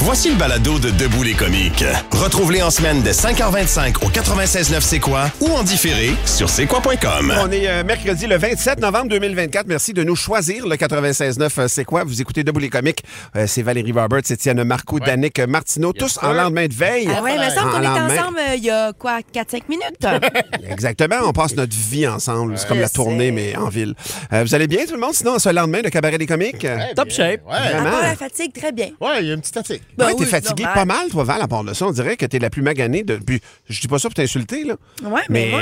Voici le balado de Debout les comiques. Retrouve-les en semaine de 5h25 au 96.9 C'est quoi ou en différé sur c'est-quoi.com. On est mercredi le 27 novembre 2024. Merci de nous choisir le 96.9 C'est quoi. Vous écoutez Debout les comiques. C'est Valérie Roberts, Étienne Marcoux, Danick Martineau, tous en lendemain de veille. Ah ouais, il me semble qu'on était ensemble il y a quoi, 4-5 minutes? Exactement. On passe notre vie ensemble. C'est comme la tournée, mais en ville. Vous allez bien, tout le monde? Sinon, ce lendemain, le cabaret des comiques? Top shape. À part la fatigue, très bien. Ouais, il y a une petite fatigue. Ouais, t'es fatigué pas mal, toi, Val, à part de ça. On dirait que t'es la plus maganée de... Puis, je dis pas ça pour t'insulter, là. Ouais, mais moi...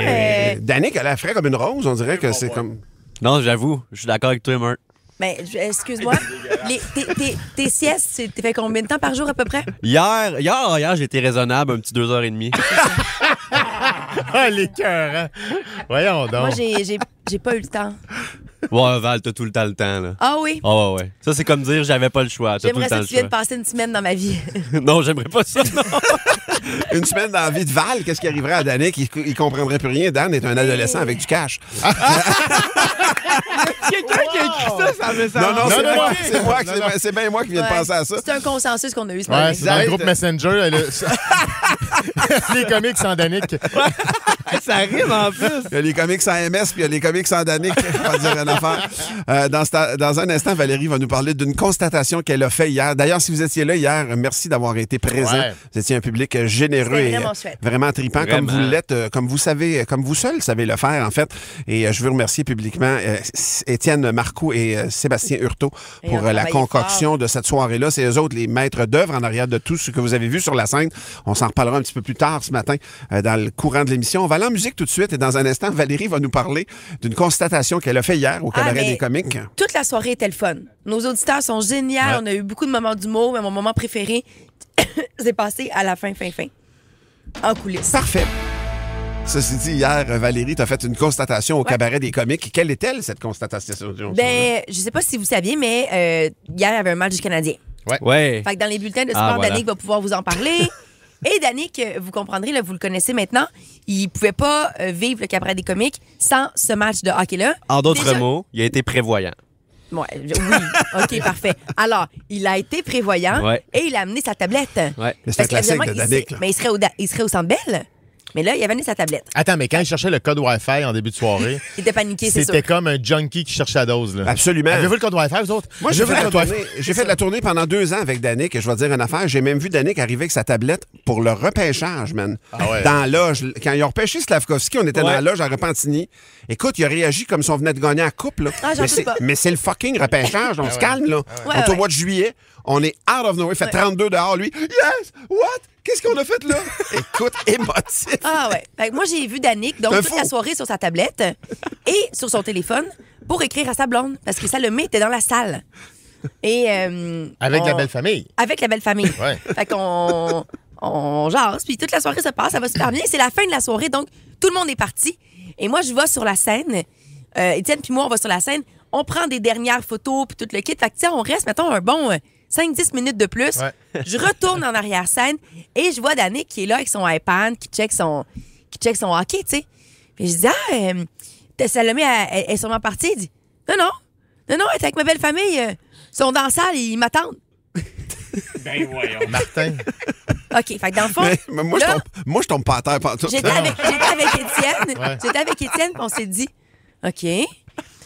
Danick, elle a frais comme une rose. On dirait que c'est comme... Non, j'avoue. Je suis d'accord avec toi, Marc. Ben, excuse-moi. Tes siestes, t'es fait combien de temps par jour à peu près? Hier, j'ai été raisonnable, un petit 2h30. Ah, les cœurs, hein? Voyons donc. Moi, j'ai pas eu le temps. Ouais, Val, t'as tout le temps là. Ah oui? Ah ouais. Ça, c'est comme dire j'avais pas le choix. T'as tout le J'aimerais temps ça le que tu viennes choix. passer une semaine dans ma vie. Non, j'aimerais pas ça, non. Une semaine dans la vie de Val, qu'est-ce qui arriverait à Danick? Il comprendrait plus rien. Dan est un adolescent avec du cash. Quelqu'un qui a écrit ça message. Non, c'est bien moi qui viens de penser à ça. C'est un consensus qu'on a eu ce Ouais, matin. c'est dans le groupe Messenger. Les comiques sans Danick. Ça rime en plus. Il y a les comics sans MS puis il y a les comics sans Danick. On va dire une affaire. Dans un instant, Valérie va nous parler d'une constatation qu'elle a faite hier. D'ailleurs, si vous étiez là hier, merci d'avoir été présent. Ouais. Vous étiez un public généreux et vraiment trippant, comme vous l'êtes, comme vous savez, comme vous seul savez le faire, en fait. Et je veux remercier publiquement Étienne Marcoux et Sébastien Hurtaud pour la concoction de cette soirée-là. C'est eux autres les maîtres d'œuvre en arrière de tout ce que vous avez vu sur la scène. On s'en reparlera un petit peu plus tard ce matin dans le courant de l'émission. On va aller en musique tout de suite et dans un instant, Valérie va nous parler d'une constatation qu'elle a fait hier au Cabaret des comiques. Toute la soirée était le fun. Nos auditeurs sont géniaux. Ouais. On a eu beaucoup de moments d'humour, mais mon moment préféré, c'est passé à la fin. En coulisses. Parfait. Ceci dit, hier, Valérie, t'as fait une constatation au Cabaret des comiques. Quelle est-elle, cette constatation? Ben, je sais pas si vous saviez, mais hier, il y avait un match du Canadien. Ouais. Fait que dans les bulletins de sport, voilà. Danick va pouvoir vous en parler. Et Danick, vous comprendrez, là, vous le connaissez maintenant, il pouvait pas vivre le Cabaret des comiques sans ce match de hockey-là. En d'autres mots, il a été prévoyant. Ouais, oui, OK, parfait. Alors, il a été prévoyant et il a amené sa tablette. Ouais. C'est un classique de Danick. Mais il serait au Centre Bell. Mais là, il avait amené sa tablette. Attends, mais quand il cherchait le code Wi-Fi en début de soirée, il était paniqué, c'est sûr. C'était comme un junkie qui cherchait la dose. Là. Absolument. Avez-vous le code Wi-Fi, vous autres? Moi, j'ai fait de la tournée pendant 2 ans avec Danick et je vais te dire une affaire. J'ai même vu Danick arriver avec sa tablette pour le repêchage, man. Ah ouais. Dans la loge. Quand ils ont repêché Slavkovski, on était dans la loge à Repentigny. Écoute, il a réagi comme si on venait de gagner la coupe. Là. Ah, mais c'est le fucking repêchage. On se calme, là. On est au mois de juillet. On est out of nowhere. Il fait 32 dehors, lui. Yes! What? Qu'est-ce qu'on a fait là? Écoute, émotif. Ah ouais. Fait que moi, j'ai vu Danick donc toute la soirée sur sa tablette et sur son téléphone pour écrire à sa blonde parce que Salomé était dans la salle. Et avec la belle famille. Avec la belle famille. Ouais. Fait qu'on jase, puis toute la soirée se passe, ça va super bien. C'est la fin de la soirée, donc tout le monde est parti. Et moi, je vais sur la scène. Étienne puis moi, on va sur la scène. On prend des dernières photos puis tout le kit. Fait que, on reste, mettons, un bon 5-10 minutes de plus. Ouais. Je retourne en arrière-scène et je vois Danick qui est là avec son iPad, qui check son hockey, tu sais. Puis je dis, Salomé, elle est sûrement partie. Il dit, non, elle est avec ma belle famille. Ils sont dans la salle, ils m'attendent. Ben voyons. Martin. OK, fait que dans le fond... Mais moi, je tombe pas à terre pendant tout. J'étais avec Étienne. Ouais. J'étais avec Étienne, puis on s'est dit, OK.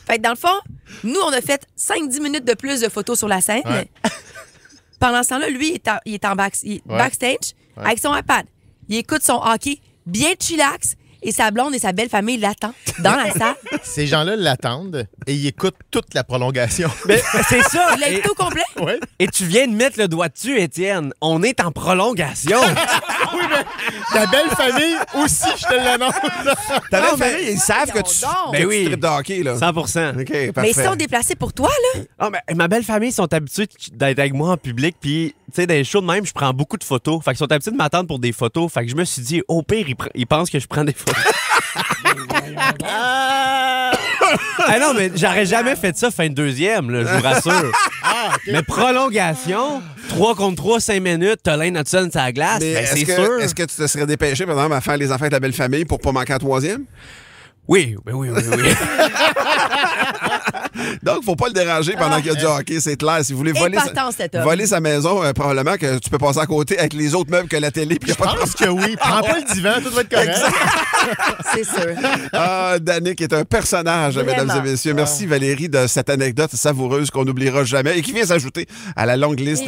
Fait que dans le fond, nous, on a fait 5-10 minutes de plus de photos sur la scène. Ouais. Pendant ce temps-là, lui, il est en backstage avec son iPad. Il écoute son hockey bien chillax et sa blonde et sa belle famille l'attendent dans la salle. Ces gens-là l'attendent et ils écoutent toute la prolongation. Mais c'est ça. Il l'a écouté au complet. Ouais. Et tu viens de mettre le doigt dessus, Étienne. On est en prolongation. Oui, mais ta belle famille aussi, je te l'annonce. Ta belle famille, ils savent que tu tripes de hockey, là. 100%. OK, parfait. Mais ils sont déplacés pour toi, là. Ah, mais ma belle famille sont habitués d'être avec moi en public, puis, tu sais, dans les shows de même, je prends beaucoup de photos. Fait qu'ils sont habitués de m'attendre pour des photos. Fait que je me suis dit, au pire, ils pensent que je prends des photos. Ah non, mais j'aurais jamais fait ça fin de deuxième, là, je vous rassure. Okay. Mais prolongation, 3 contre 3, 5 minutes, t'as l'un notre seul sur la glace, ben, c'est sûr. Est-ce que tu te serais dépêché, par exemple, à faire les enfants de la belle famille pour pas manquer à troisième? Oui. Donc, faut pas le déranger pendant qu'il y a du hockey, c'est clair. Si vous voulez voler sa maison, probablement que tu peux passer à côté avec les autres meubles que la télé. Je pense que oui. Prends pas le divan, tout va être correct. C'est sûr. Danick est un personnage, mesdames et messieurs. Merci Valérie de cette anecdote savoureuse qu'on n'oubliera jamais et qui vient s'ajouter à la longue liste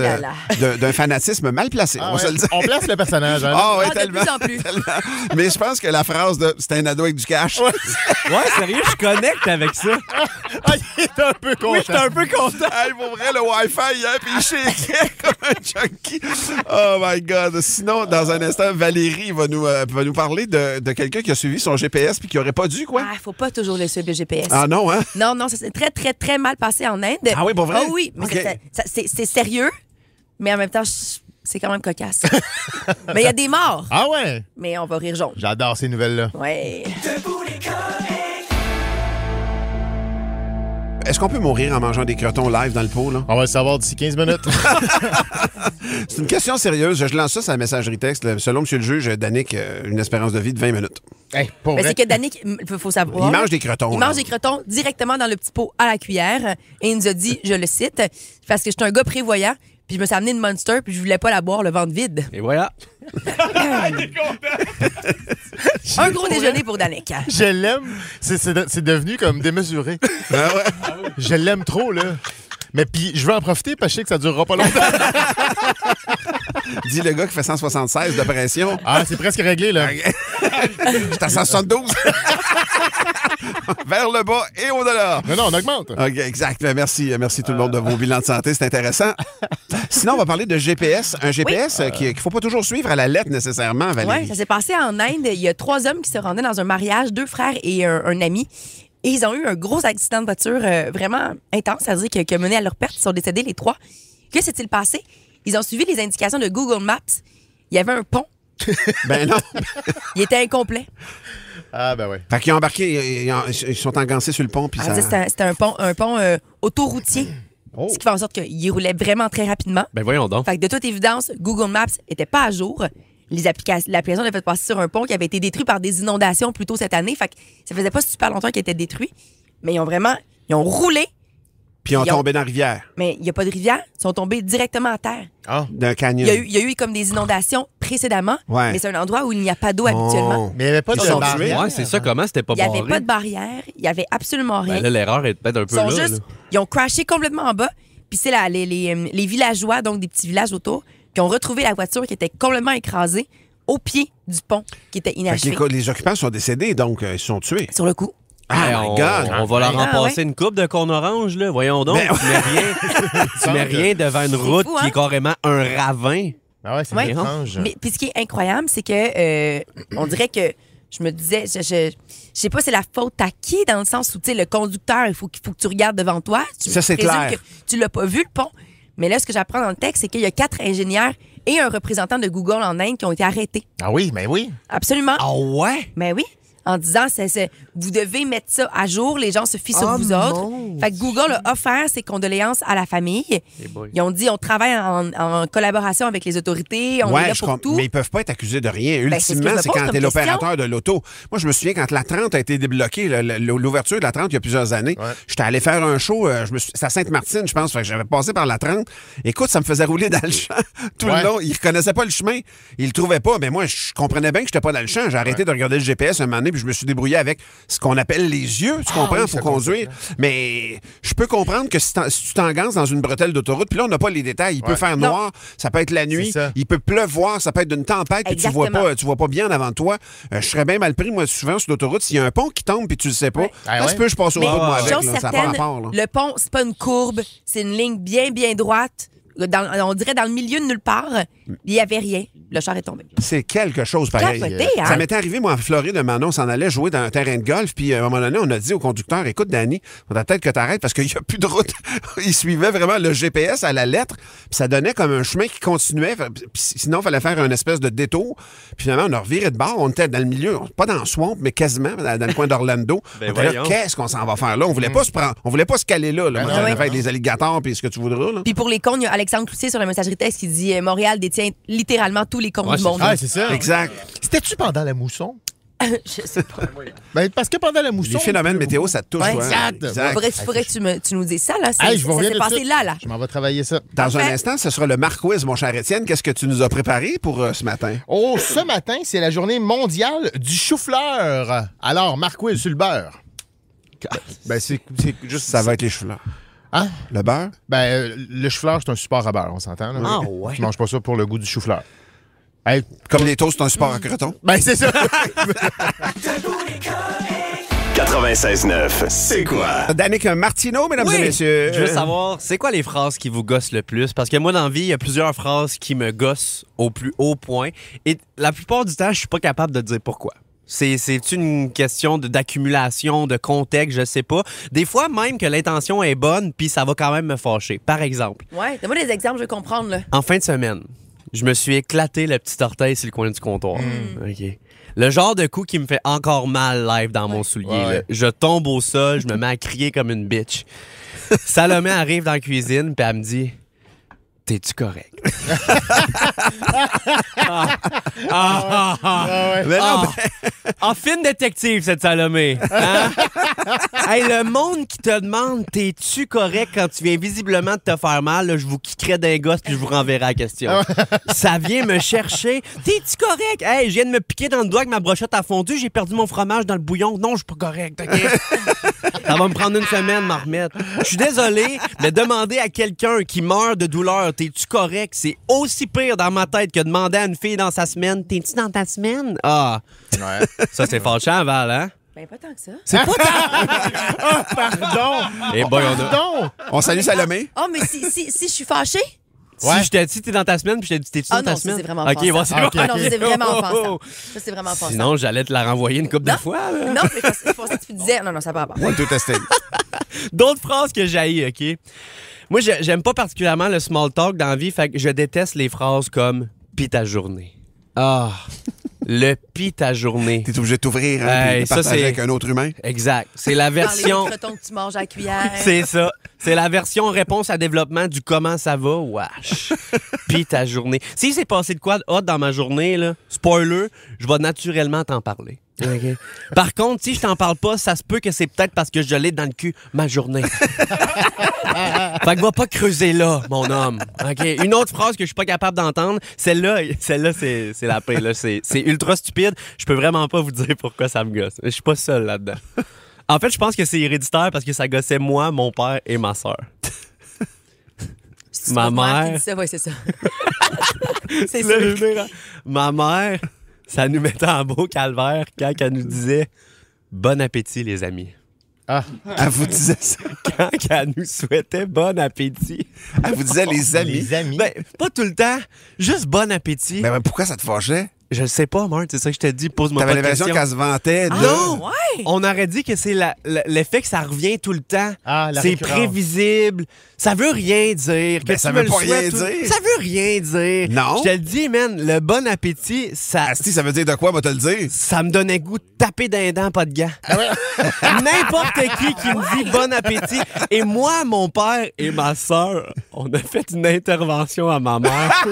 d'un fanatisme mal placé. On va se le dire. On place le personnage. Hein? De plus en plus. Mais je pense que la phrase de « c'est un ado avec du cash ». Ouais, sérieux, je connecte avec ça. Il est un peu content. Oui, j'étais un peu content. Hey, pour vrai, le Wi-Fi, hein, puis il shakeait comme un junkie. Oh my God. Sinon, dans un instant, Valérie va nous parler de quelqu'un qui a suivi son GPS puis qui aurait pas dû, quoi. Faut pas toujours le suivre, le GPS. Ah non, hein? Non, ça s'est très, très, très mal passé en Inde. Ah oui, pour vrai? Oh oui, mais okay. c'est sérieux, mais en même temps, c'est quand même cocasse. Mais il y a des morts. Ah ouais? Mais on va rire jaune. J'adore ces nouvelles-là. Ouais. Est-ce qu'on peut mourir en mangeant des crotons live dans le pot, là? On va le savoir d'ici 15 minutes. C'est une question sérieuse. Je lance ça sur la messagerie texte. Selon M. le juge, Danick, une espérance de vie de 20 minutes. Hey, c'est que Danick, il faut savoir. Il mange des crotons. Il mange des crotons directement dans le petit pot à la cuillère. Et il nous a dit, je le cite, parce que je suis un gars prévoyant, puis je me suis amené une Monster, puis je voulais pas la boire le ventre vide. Et voilà. Un gros déjeuner pour Danick. Je l'aime. C'est devenu comme démesuré. Ah ouais? Je l'aime trop, là. Mais puis, je veux en profiter parce que je sais que ça durera pas longtemps. Dis le gars qui fait 176 de pression. Ah, c'est presque réglé, là. J'étais à 172. Vers le bas et au-delà. Non, on augmente. OK, exact. Merci tout le monde de vos bilans de santé. C'est intéressant. Sinon, on va parler de GPS. Un GPS qu'il ne faut pas toujours suivre à la lettre nécessairement, Valérie. Oui, ça s'est passé en Inde. Il y a 3 hommes qui se rendaient dans un mariage, 2 frères et un ami. Et ils ont eu un gros accident de voiture vraiment intense, c'est-à-dire qui a mené à leur perte. Ils sont décédés, les 3. Que s'est-il passé? Ils ont suivi les indications de Google Maps. Il y avait un pont. Ben non. Il était incomplet. Ah, ben oui. Fait qu'ils ont embarqué, ils sont engancés sur le pont. Puis C'était un pont autoroutier. Oh. Ce qui fait en sorte qu'il roulait vraiment très rapidement. Ben voyons donc. Fait que de toute évidence, Google Maps n'était pas à jour. L'application l'a fait passer sur un pont qui avait été détruit par des inondations plus tôt cette année. Fait que ça faisait pas super longtemps qu'il était détruit. Mais ils ont roulé. Puis ils ont tombé dans la rivière. Mais il n'y a pas de rivière. Ils sont tombés directement à terre. D'un canyon. Il y a eu comme des inondations précédemment. Ouais. Mais c'est un endroit où il n'y a pas d'eau habituellement. Mais il n'y avait pas de barrière. Ouais, c'est ça. Comment c'était pas barré? Il n'y avait pas de barrière. Il n'y avait absolument rien. Ben là, l'erreur est peut-être un peu là. Ils ont crashé complètement en bas. Puis c'est les villageois, donc des petits villages autour, qui ont retrouvé la voiture qui était complètement écrasée au pied du pont qui était inachevé. Les occupants sont décédés, donc ils sont tués. Sur le coup. Ah, my God! On va leur remplacer une coupe de cône orange, là. Voyons donc. Tu mets rien devant une route fou, hein? Qui est carrément un ravin. Ah ouais, c'est étrange. Mais puis ce qui est incroyable, c'est que on dirait que je me disais, je sais pas, c'est la faute à qui, dans le sens où, tu sais, le conducteur, il faut que tu regardes devant toi. Ça, c'est clair. Que tu l'as pas vu, le pont. Mais là, ce que j'apprends dans le texte, c'est qu'il y a 4 ingénieurs et un représentant de Google en Inde qui ont été arrêtés. Ah oui, mais oui. Absolument. Ah ouais? Mais oui. En disant, vous devez mettre ça à jour, les gens se fient sur vous autres. Fait que Google a offert ses condoléances à la famille. Ils ont dit, on travaille en collaboration avec les autorités, on est là pour tout. Mais ils peuvent pas être accusés de rien. Ultimement, c'est quand t'es l'opérateur de l'auto. Moi, je me souviens quand la 30 a été débloquée, l'ouverture de la 30 il y a plusieurs années, j'étais allé faire un show, c'est à Sainte-Martine, je pense, fait que j'avais passé par la 30. Écoute, ça me faisait rouler dans le champ tout le long. Ils reconnaissaient pas le chemin, ils le trouvaient pas. Mais moi, je comprenais bien que j'étais pas dans le champ. J'ai arrêté de regarder le GPS un moment donné, puis je me suis débrouillé avec ce qu'on appelle les yeux, tu comprends, pour conduire. Mais je peux comprendre que si tu t'engances dans une bretelle d'autoroute, puis là, on n'a pas les détails. Il peut faire noir, ça peut être la nuit, il peut pleuvoir, ça peut être d'une tempête, puis tu vois pas bien avant toi. Je serais bien mal pris, moi, souvent, sur l'autoroute, s'il y a un pont qui tombe, puis tu le sais pas. Ça se peut, je passe au bout de moi avec. Là, ça n'a pas rapport. Là. Le pont, c'est pas une courbe, c'est une ligne bien, bien droite. On dirait dans le milieu de nulle part. Il n'y avait rien. Le char est tombé. C'est quelque chose pareil. Ça m'était arrivé, moi, en Floride, Manon, on s'en allait jouer dans un terrain de golf, puis à un moment donné, on a dit au conducteur, écoute, Danny, on a peut-être que t'arrêtes parce qu'il n'y a plus de route. Il suivait vraiment le GPS à la lettre, puis ça donnait comme un chemin qui continuait. Sinon, il fallait faire une espèce de détour. Puis finalement, on a reviré de bord. On était dans le milieu, pas dans le swamp, mais quasiment dans le coin d'Orlando. Qu'est-ce qu'on s'en va faire là? On voulait pas se caler là. Moi, j'allais faire des alligators, puis ce que tu voudras. Là. Puis pour les cons, il y a Alexandre Cloutier sur la messagerie texte qui dit Montréal détient littéralement tous les cons du monde. Ah, c'est ça. Exact. C'était-tu pendant la mousson? Je sais pas. Ben, parce que pendant la mousson... Les phénomènes météo, ça te touche. Ouais, hein? exact. Faudrait que tu nous dises ça, là. Hey, je vais ça revenir s'est tout de passé suite. là. Je m'en vais travailler ça. Dans un instant, ce sera le Marquiz, mon cher Étienne. Qu'est-ce que tu nous as préparé pour ce matin? Oh, ce matin, c'est la journée mondiale du chou-fleur. Alors, Marquiz sur le beurre. Ben, c'est juste... Ça va être les chou-fleurs. Hein? Le beurre? Ben, le chou-fleur, c'est un support à beurre, on s'entend, là? Ah, ouais. Tu manges pas ça pour le goût du chou-fleur. Hey, Comme les toasts, c'est un support à croton. ben, c'est ça. 96.9, c'est quoi? Danick Martineau, mesdames et messieurs. Je veux savoir, c'est quoi les phrases qui vous gossent le plus? Parce que moi, dans la vie, il y a plusieurs phrases qui me gossent au plus haut point. Et la plupart du temps, je suis pas capable de dire pourquoi. C'est une question d'accumulation, de contexte, je sais pas. Des fois, même que l'intention est bonne, puis ça va quand même me fâcher. Par exemple, Ouais, donne-moi des exemples, je veux comprendre, là. en fin de semaine, je me suis éclaté le petit orteil sur le coin du comptoir. OK. Le genre de coup qui me fait encore mal live dans mon soulier. Ouais. Là. Je tombe au sol, je me mets à crier comme une bitch. Salomé arrive dans la cuisine, puis elle me dit... T'es-tu correct? Mais non, En fine détective, cette Salomé. Hein? Hey, le monde qui te demande t'es-tu correct quand tu viens visiblement de te faire mal, là, je vous kickerai d'un gosse puis je vous renverrai la question. Ça vient me chercher. T'es-tu correct? Hey, je viens de me piquer dans le doigt avec ma brochette à fondu, j'ai perdu mon fromage dans le bouillon. Non, je suis pas correct, OK? Ça va me prendre une semaine, m'en remettre. Je suis désolé, mais demander à quelqu'un qui meurt de douleur, t'es-tu correct? C'est aussi pire dans ma tête que demander à une fille dans sa semaine, t'es-tu dans ta semaine? Ah, Ouais. ça c'est fâchant, Val, hein? Ben, pas tant que ça. C'est pas Pardon. Eh boy, on a... Pardon. on salue Salomé. Oh, mais si je suis fâchée? Ouais. Si je t'ai dit t'es dans ta semaine, puis je t'ai dit t'es-tu Ah dans ta non, ça, semaine? c'est vraiment OK, offensant. bon, c'est Ah, bon. OK, Ah non, c'est vraiment Oh, oh, offensant. oh. Ça, c'est vraiment offensant. Sinon, j'allais te la renvoyer une couple de Non. fois. Là. Non, mais je pensais que tu disais... Non, ça part pas. On va tout tester. D'autres phrases que j'haïs, OK? Moi, j'aime pas particulièrement le small talk dans la vie, fait que je déteste les phrases comme « pis ta journée ». Ah, le pis ta journée. T'es obligé de t'ouvrir hein, Hey, puis de ça, partager c'est- avec un autre humain. Exact. C'est la version... Parler du croton que tu manges à la cuillère. C'est ça. C'est la version réponse à développement du comment ça va, wesh. Puis ta journée. S'il s'est passé de quoi de hot dans ma journée, là, spoiler, je vais naturellement t'en parler. OK? Par contre, si je t'en parle pas, ça se peut que c'est peut-être parce que je l'ai dans le cul ma journée. Fait que va pas creuser là, mon homme. OK? Une autre phrase que je suis pas capable d'entendre, celle-là c'est la pire. Là. C'est ultra stupide. Je peux vraiment pas vous dire pourquoi ça me gosse. Je suis pas seul là-dedans. En fait, je pense que c'est héréditaire parce que ça gossait moi, mon père et ma soeur. C'est Ma pas moi qui mère. dis ça, ouais, c'est ça. C'est Là, sûr. je veux dire, ma mère, ça nous mettait en beau calvaire quand elle nous disait « Bon appétit, les amis Ah, ». Elle vous disait ça. Quand elle nous souhaitait bon appétit. Elle vous disait les amis. les amis. Ben, pas tout le temps, juste bon appétit. Ben, pourquoi ça te fâchait? Je le sais pas, Marthe, c'est ça que je te dis, pose-moi pas T'avais de l'impression questions. qu'elle se vantait de... Non! Ouais. On aurait dit que c'est l'effet que ça revient tout le temps. Ah, la c'est récurrence. prévisible. Ça veut rien dire. Que Ben, tu ça me veut le pas rien souhaites dire. Ça veut rien dire. Non. Je te le dis, man, le bon appétit, Asti, ça veut dire de quoi, va te le dire? ça me donnait goût de taper d'un dent, pas de gants. N'importe qui me dit bon appétit. Et moi, mon père et ma soeur, on a fait une intervention à ma mère.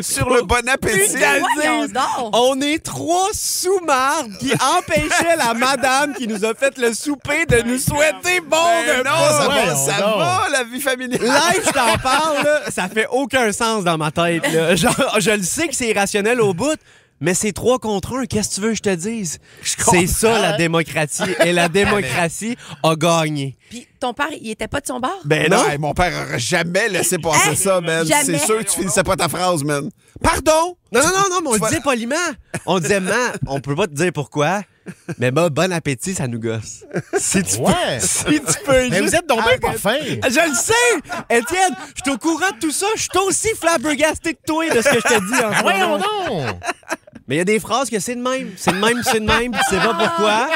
Sur le bon appétit. Voyons donc. On est trois sous-mardes qui empêchaient la madame qui nous a fait le souper de nous souhaiter bon Ben repas. non, ça va, voyons ça donc. va, la vie familiale. Live, je t'en parle, là, ça fait aucun sens dans ma tête. Là. Genre, je le sais que c'est irrationnel au bout, mais c'est 3 contre 1. Qu'est-ce que tu veux que je te dise? C'est ça, la démocratie. Et la démocratie a gagné. Puis ton père, il était pas de son bar? Ben Non, non. hey, mon père aurait jamais laissé passer Hein? ça, man. Jamais. C'est sûr que tu finissais pas ta phrase, man. Pardon? Non, mais on Tu le vas- disait poliment. On disait, on peut pas te dire pourquoi, mais bon appétit, ça nous gosse. Si tu Ouais. peux, si tu peux Mais juste vous êtes donc bien pas arrêter- fin. Je le sais! Étienne, je suis au courant de tout ça. Je suis aussi flabbergasté que toi de ce que je te dis en ce Voyons moment. donc. Mais il y a des phrases que c'est de même. C'est de même, puis tu sais pas pourquoi.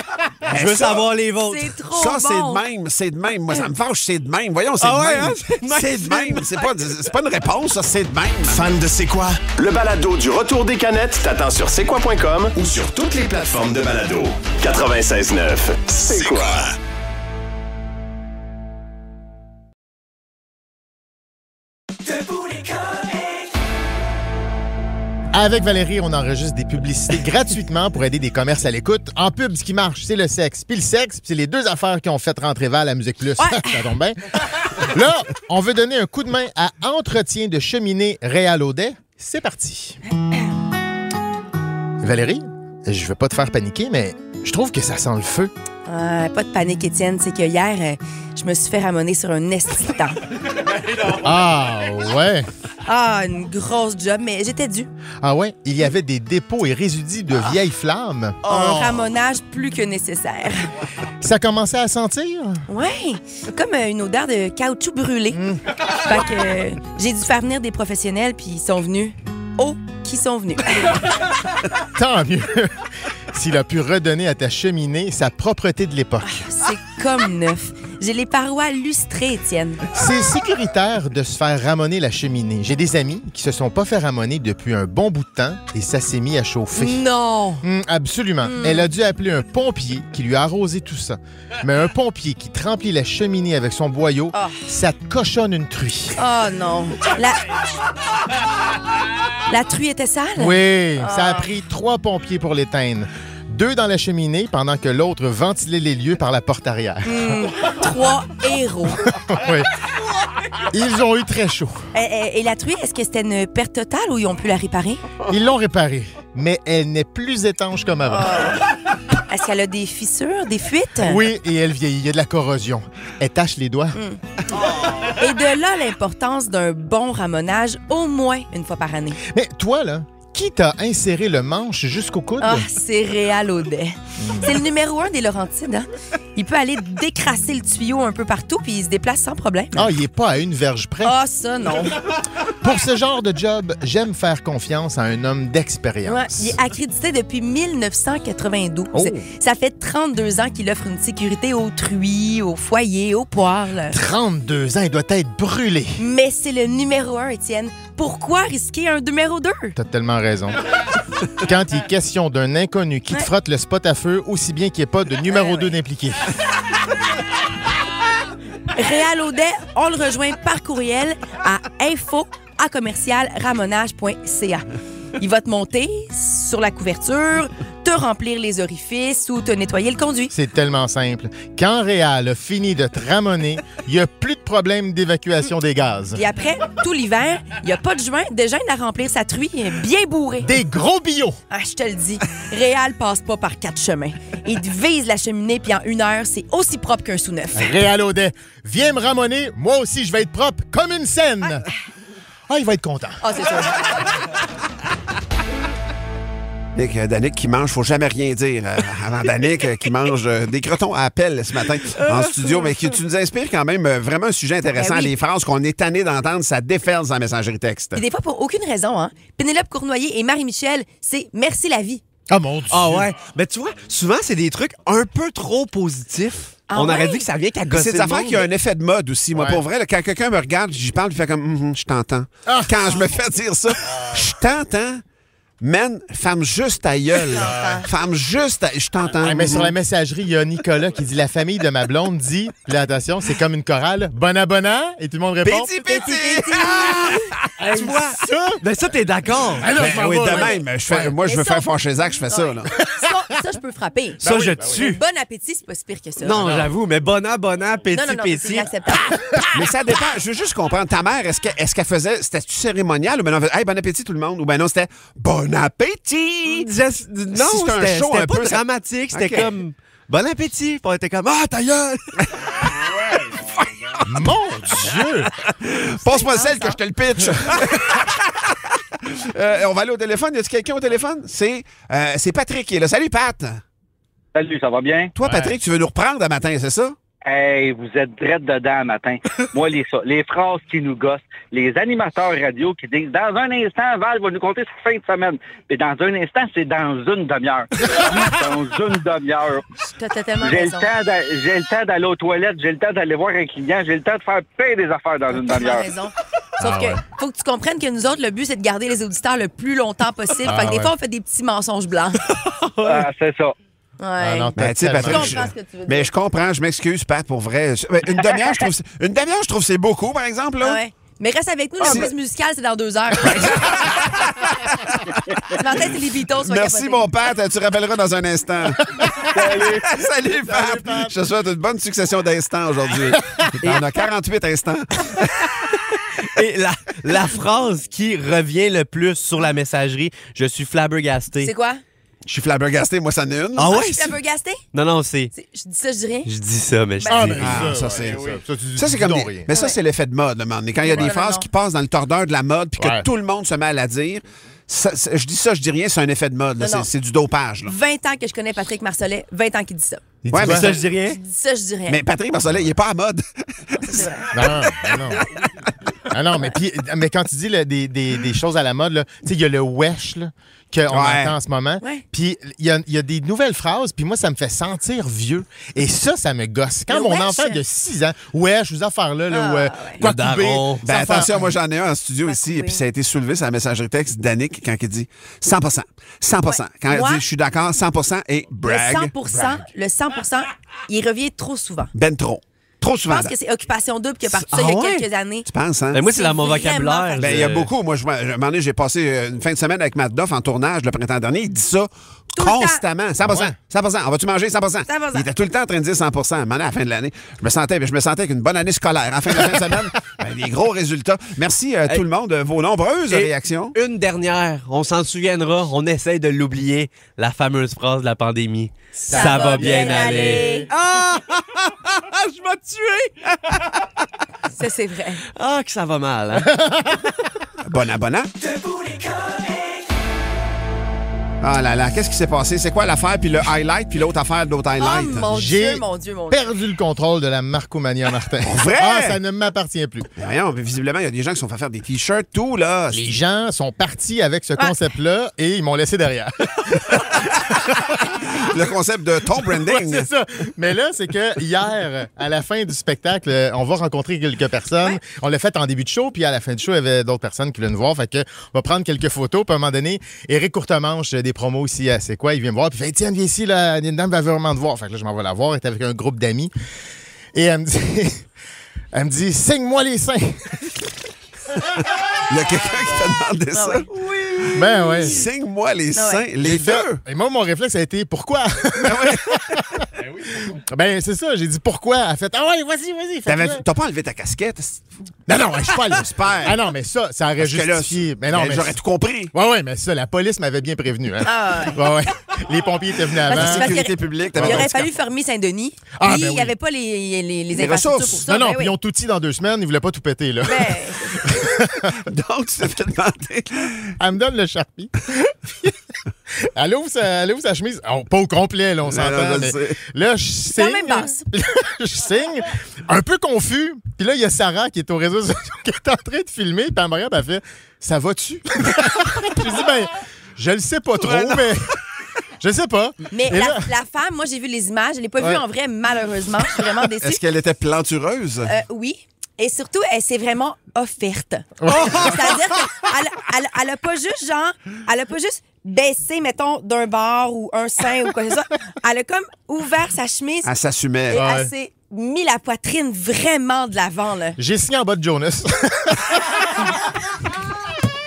Je veux savoir les vôtres. C'est trop Ça, bon. c'est de même. Moi, ça me fâche, c'est de même. Voyons, c'est Ah ouais, de même. hein, c'est de même. C'est de même. C'est pas une réponse, ça, c'est de même. Fan de C'est quoi? Le balado du retour des canettes t'attend sur c'est quoi.com ou sur toutes les plateformes de balado. 96.9, C'est quoi? Avec Valérie, on enregistre des publicités gratuitement pour aider des commerces à l'écoute. En pub, ce qui marche, c'est le sexe. Puis le sexe, c'est les deux affaires qui ont fait rentrer Val à Musique Plus. Ouais. Ça tombe bien. Là, on veut donner un coup de main à Entretien de cheminée Réal Audet. C'est parti. Valérie, je veux pas te faire paniquer, mais je trouve que ça sent le feu. Pas de panique, Étienne. C'est que hier, je me suis fait ramoner sur un esti de temps. Ah, ouais. Ah, une grosse job, mais j'étais due. Ah ouais, il y avait des dépôts et résidus de vieilles flammes. Un ramonage plus que nécessaire. Ça commençait à sentir? Oui, comme une odeur de caoutchouc brûlé. Fait que j'ai dû faire venir des professionnels, puis ils sont venus. Oh, qui sont venus. Tant mieux. S'il a pu redonner à ta cheminée sa propreté de l'époque. C'est comme neuf. J'ai les parois lustrées, Étienne. C'est sécuritaire de se faire ramoner la cheminée. J'ai des amis qui se sont pas fait ramoner depuis un bon bout de temps et ça s'est mis à chauffer. Non! Absolument. Elle a dû appeler un pompier qui lui a arrosé tout ça. Mais un pompier qui te remplit la cheminée avec son boyau, ça te cochonne une truie. Oh non! La truie était sale? Oui, ça a pris 3 pompiers pour l'éteindre. 2 dans la cheminée pendant que l'autre ventilait les lieux par la porte arrière. 3 héros. Oui. Ils ont eu très chaud. Et la truie, est-ce que c'était une perte totale ou ils ont pu la réparer? Ils l'ont réparée, mais elle n'est plus étanche comme avant. Est-ce qu'elle a des fissures, des fuites? Oui, et elle vieillit. Il y a de la corrosion. Elle tache les doigts. Et de là, l'importance d'un bon ramonage au moins une fois par année. Mais toi, là, qui t'a inséré le manche jusqu'au coude? Ah, c'est Réal Audet. C'est le numéro 1 des Laurentides. Hein? Il peut aller décrasser le tuyau un peu partout puis il se déplace sans problème. Ah, il est pas à une verge près. Ah, ça, non. Pour ce genre de job, j'aime faire confiance à un homme d'expérience. Ouais, il est accrédité depuis 1992. Oh. Ça fait 32 ans qu'il offre une sécurité aux truies, aux foyers, aux poêles. 32 ans, il doit être brûlé. Mais c'est le numéro 1, Étienne. Pourquoi risquer un numéro 2? T'as tellement raison. Quand il est question d'un inconnu qui te frotte le spot à feu, aussi bien qu'il n'y ait pas de numéro 2 d'impliqué. Réal Audet, on le rejoint par courriel à info@commercialramonage.ca. Il va te monter sur la couverture, te remplir les orifices ou te nettoyer le conduit. C'est tellement simple. Quand Réal a fini de te ramoner, il n'y a plus de problème d'évacuation des gaz. Et après, tout l'hiver, il n'y a pas de gêne à remplir sa truie bien bourrée. Des gros billots! Ah, je te le dis, Réal passe pas par 4 chemins. Il vise la cheminée, puis en 1 heure, c'est aussi propre qu'un sous-neuf. Réal Audet, viens me ramoner, moi aussi je vais être propre comme une scène. Ah, il va être content. Ah, c'est ça. Danick qui mange, faut jamais rien dire avant Danick qui mange des crotons à appel ce matin en studio, mais qui tu nous inspires quand même vraiment un sujet intéressant. Ben oui. Les phrases qu'on est tanné d'entendre, ça déferle dans la messagerie texte. Et des fois, pour aucune raison, hein. Pénélope Cournoyer et Marie-Michel, c'est « Merci la vie ». Ah, mon Dieu! Ah ouais. Ben tu vois, souvent, c'est des trucs un peu trop positifs. Ah On aurait ouais? dit que ça vient qu'à gosser C'est des le affaires monde. qui ont un effet de mode aussi. Moi, Ouais. pour vrai, là, quand quelqu'un me regarde, j'y parle, je fais comme je t'entends. Quand je me fais dire ça, je t'entends. Man, femme juste ta gueule. Femme juste ta... Je t'entends. Ah, mais sur la messagerie, il y a Nicolas qui dit « La famille de ma blonde dit, là, attention, c'est comme une chorale, bona bona », et tout le monde répond Péti, péti! Tu vois, ben ça, t'es d'accord. Ah non, je Ben m'en oui, vais, de là. même. Moi, je veux faire fâcher Zach, je fais ça. Là. Ça, je peux frapper. Ça, je tue. Bon appétit, c'est pas si pire que ça. Non, j'avoue, mais bon appétit, non, c'est pétit. inacceptable. Mais ça dépend. Je veux juste comprendre. Ta mère, est-ce qu'elle faisait... C'était-tu cérémonial ou ben non, hey, bon appétit tout le monde? Ou ben non, c'était bon appétit! Non, Si c'est un show c'était un pas peu, ça- dramatique. C'était Ok. comme bon appétit. Puis on était comme ah, ta gueule! Mon Dieu! Passe-moi celle que je te le pitch. On va aller au téléphone. Y a-t-il quelqu'un au téléphone? C'est Patrick qui est là. Salut, Pat. Salut, ça va bien? Toi, Patrick, tu veux nous reprendre à matin, c'est ça? Hey, vous êtes drette dedans matin. Moi, les phrases qui nous gossent, les animateurs radio qui disent « Dans un instant, Val va nous compter sa fin de semaine. » Et dans un instant, c'est dans une demi-heure. Dans une demi-heure. T'as tellement J'ai raison. le temps d'aller aux toilettes, j'ai le temps d'aller voir un client, j'ai le temps de faire plein des affaires dans une T'as tellement demi-heure. raison. Sauf que faut que tu comprennes que nous autres, le but, c'est de garder les auditeurs le plus longtemps possible. Fait que des fois, on fait des petits mensonges blancs. Ah, c'est ça. Ouais. Ah non, Ben, tu sais, tellement- Patrick, Je comprends ce que tu veux mais dire. je comprends, je m'excuse, Pat, pour vrai. Une demi-heure, je trouve que c'est beaucoup, par exemple. Là. Ouais. Mais reste avec nous, le quiz musical, c'est dans 2 heures. Ce matin, c'est les Beatles. Merci, mon Pat. Tu rappelleras dans un instant. Salut. Salut, Pat. Je te souhaite une bonne succession d'instants aujourd'hui. On a 48 instants. Et la phrase qui revient le plus sur la messagerie, je suis flabbergasté. C'est quoi? Je suis flabbergasté, moi, ça en est une. Ah ouais? Je suis flabbergasté? Non, c'est... Je dis ça, je dis rien. Je dis ça, mais je dis... Ça, c'est... tu Ça, c'est dis comme donc des... rien. Mais ça, c'est l'effet de mode, le moment donné. Quand il y a des phrases qui passent dans le tordeur de la mode puis que tout le monde se met à la dire, je dis ça, je dis rien, c'est un effet de mode. Là. C'est du dopage. Là. 20 ans que je connais Patrick Marcelet, 20 ans qu'il dit ça. Ouais, mais ça, je dis rien. Je dis ça, je dis rien. Mais Patrick Marcelet, il est pas à mode. C'est vrai. Non, mais quand tu dis là, des choses à la mode, tu sais, il y a le wesh là, qu'on entend en ce moment. Ouais. Puis il y a des nouvelles phrases, puis moi, ça me fait sentir vieux. Et ça me gosse. Quand Le mon wesh? enfant de 6 ans, wesh, ces affaires-là, quoi Le daron. Ben attention, moi j'en ai un en studio ici, et puis ça a été soulevé sur la messagerie texte d'Annick quand il dit 100%. 100%. Quand elle Moi, dit je suis d'accord, 100% et brag. Le 100%, il revient trop souvent. Ben trop. Trop Je souvent. pense que c'est Occupation Double qui a parti ça il y a quelques années. Tu penses, hein? Ben, moi, c'est dans mon vraiment vocabulaire. Ben, il y a beaucoup. Moi, un moment donné, j'ai passé une fin de semaine avec Matt Doff en tournage le printemps dernier. Il dit ça Tout le constamment. 100%. Ouais. 100%. On va-tu manger 100%? 100%. Il était tout le temps en train de dire 100%. À un moment donné, à la fin de l'année, je me sentais avec une bonne année scolaire. En fin de semaine, des gros résultats. Merci tout le monde de vos nombreuses réactions. Une dernière, on s'en souviendra, on essaye de l'oublier, la fameuse phrase de la pandémie. Ça va bien aller. Ah! Je vais tuer! Ça, c'est vrai. Ah, que ça va mal, hein? Bon abonnant. Ah là là, qu'est-ce qui s'est passé? C'est quoi l'affaire? Puis le highlight, puis l'autre affaire, d'autres highlights. Oh mon J'ai Dieu, mon Dieu, mon Dieu. perdu le contrôle de la Marcomania Martin. Vrai? Ah, ça ne m'appartient plus. Mais voyons, visiblement, il y a des gens qui sont fait faire des t-shirts, tout, là. Les gens sont partis avec ce concept-là et ils m'ont laissé derrière. Le concept de ton branding. Ouais, c'est ça. Mais là, c'est que hier, à la fin du spectacle, on va rencontrer quelques personnes. Ouais. On l'a fait en début de show, puis à la fin du show, il y avait d'autres personnes qui voulaient nous voir. Fait que on va prendre quelques photos. Puis à un moment donné, Éric Courtemanche, des promos ici à C'est quoi, il vient me voir. Puis il fait Tiens, viens ici, là, une dame va vraiment te voir. Fait que là, je m'en vais la voir. Elle est avec un groupe d'amis. Et elle me dit signe-moi les seins. Il y a quelqu'un qui t'a demandé ça. Oui. Ben ouais. Signe-moi les Ah seins, ouais. les deux. Et moi, mon réflexe a été pourquoi? Ben, c'est ça, j'ai dit pourquoi. Elle a fait ah ouais, vas-y. T'as pas enlevé ta casquette? Non, je suis pas allé. J'espère. Ah non, mais ça aurait Parce que là, justifié. Mais non, mais j'aurais tout compris. Ouais, mais ça, la police m'avait bien prévenu. Hein. Ah, Ouais. Les pompiers étaient venus Parce avant. que- Sécurité publique, Il t'avais aurait ton fallu fermer Saint-Denis. Ah, Puis ben il oui. n'y avait pas les infrastructures ressources. pour ça. Non, Ben puis oui. ils ont tout dit dans 2 semaines, ils voulaient pas tout péter, là. Ben, Donc, tu t'es fait demander. Elle me donne le charpie. Elle ouvre sa chemise. Oh, pas au complet, là, on s'entend. non, je Mais sais. là, je signe. quand même basse. Je signe, un peu confus. Puis là, il y a Sarah qui est au réseau social, qui est en train de filmer. Puis elle me regarde, elle fait ça va-tu? J'ai dit ben, je le sais pas trop, mais. Je sais pas. mais Et là- la femme, moi, j'ai vu les images. Je ne l'ai pas Ouais. vue en vrai, malheureusement. Je suis vraiment déçue. Est-ce qu'elle était plantureuse? Oui. Et surtout, elle s'est vraiment offerte. C'est-à-dire qu'elle a pas juste, elle a pas juste baissé, mettons, d'un bord ou un sein ou quoi que ce soit. Elle a comme ouvert sa chemise Elle s'assumait. et Ouais. elle s'est mis la poitrine vraiment de l'avant, là. J'ai signé en bas de Jonas.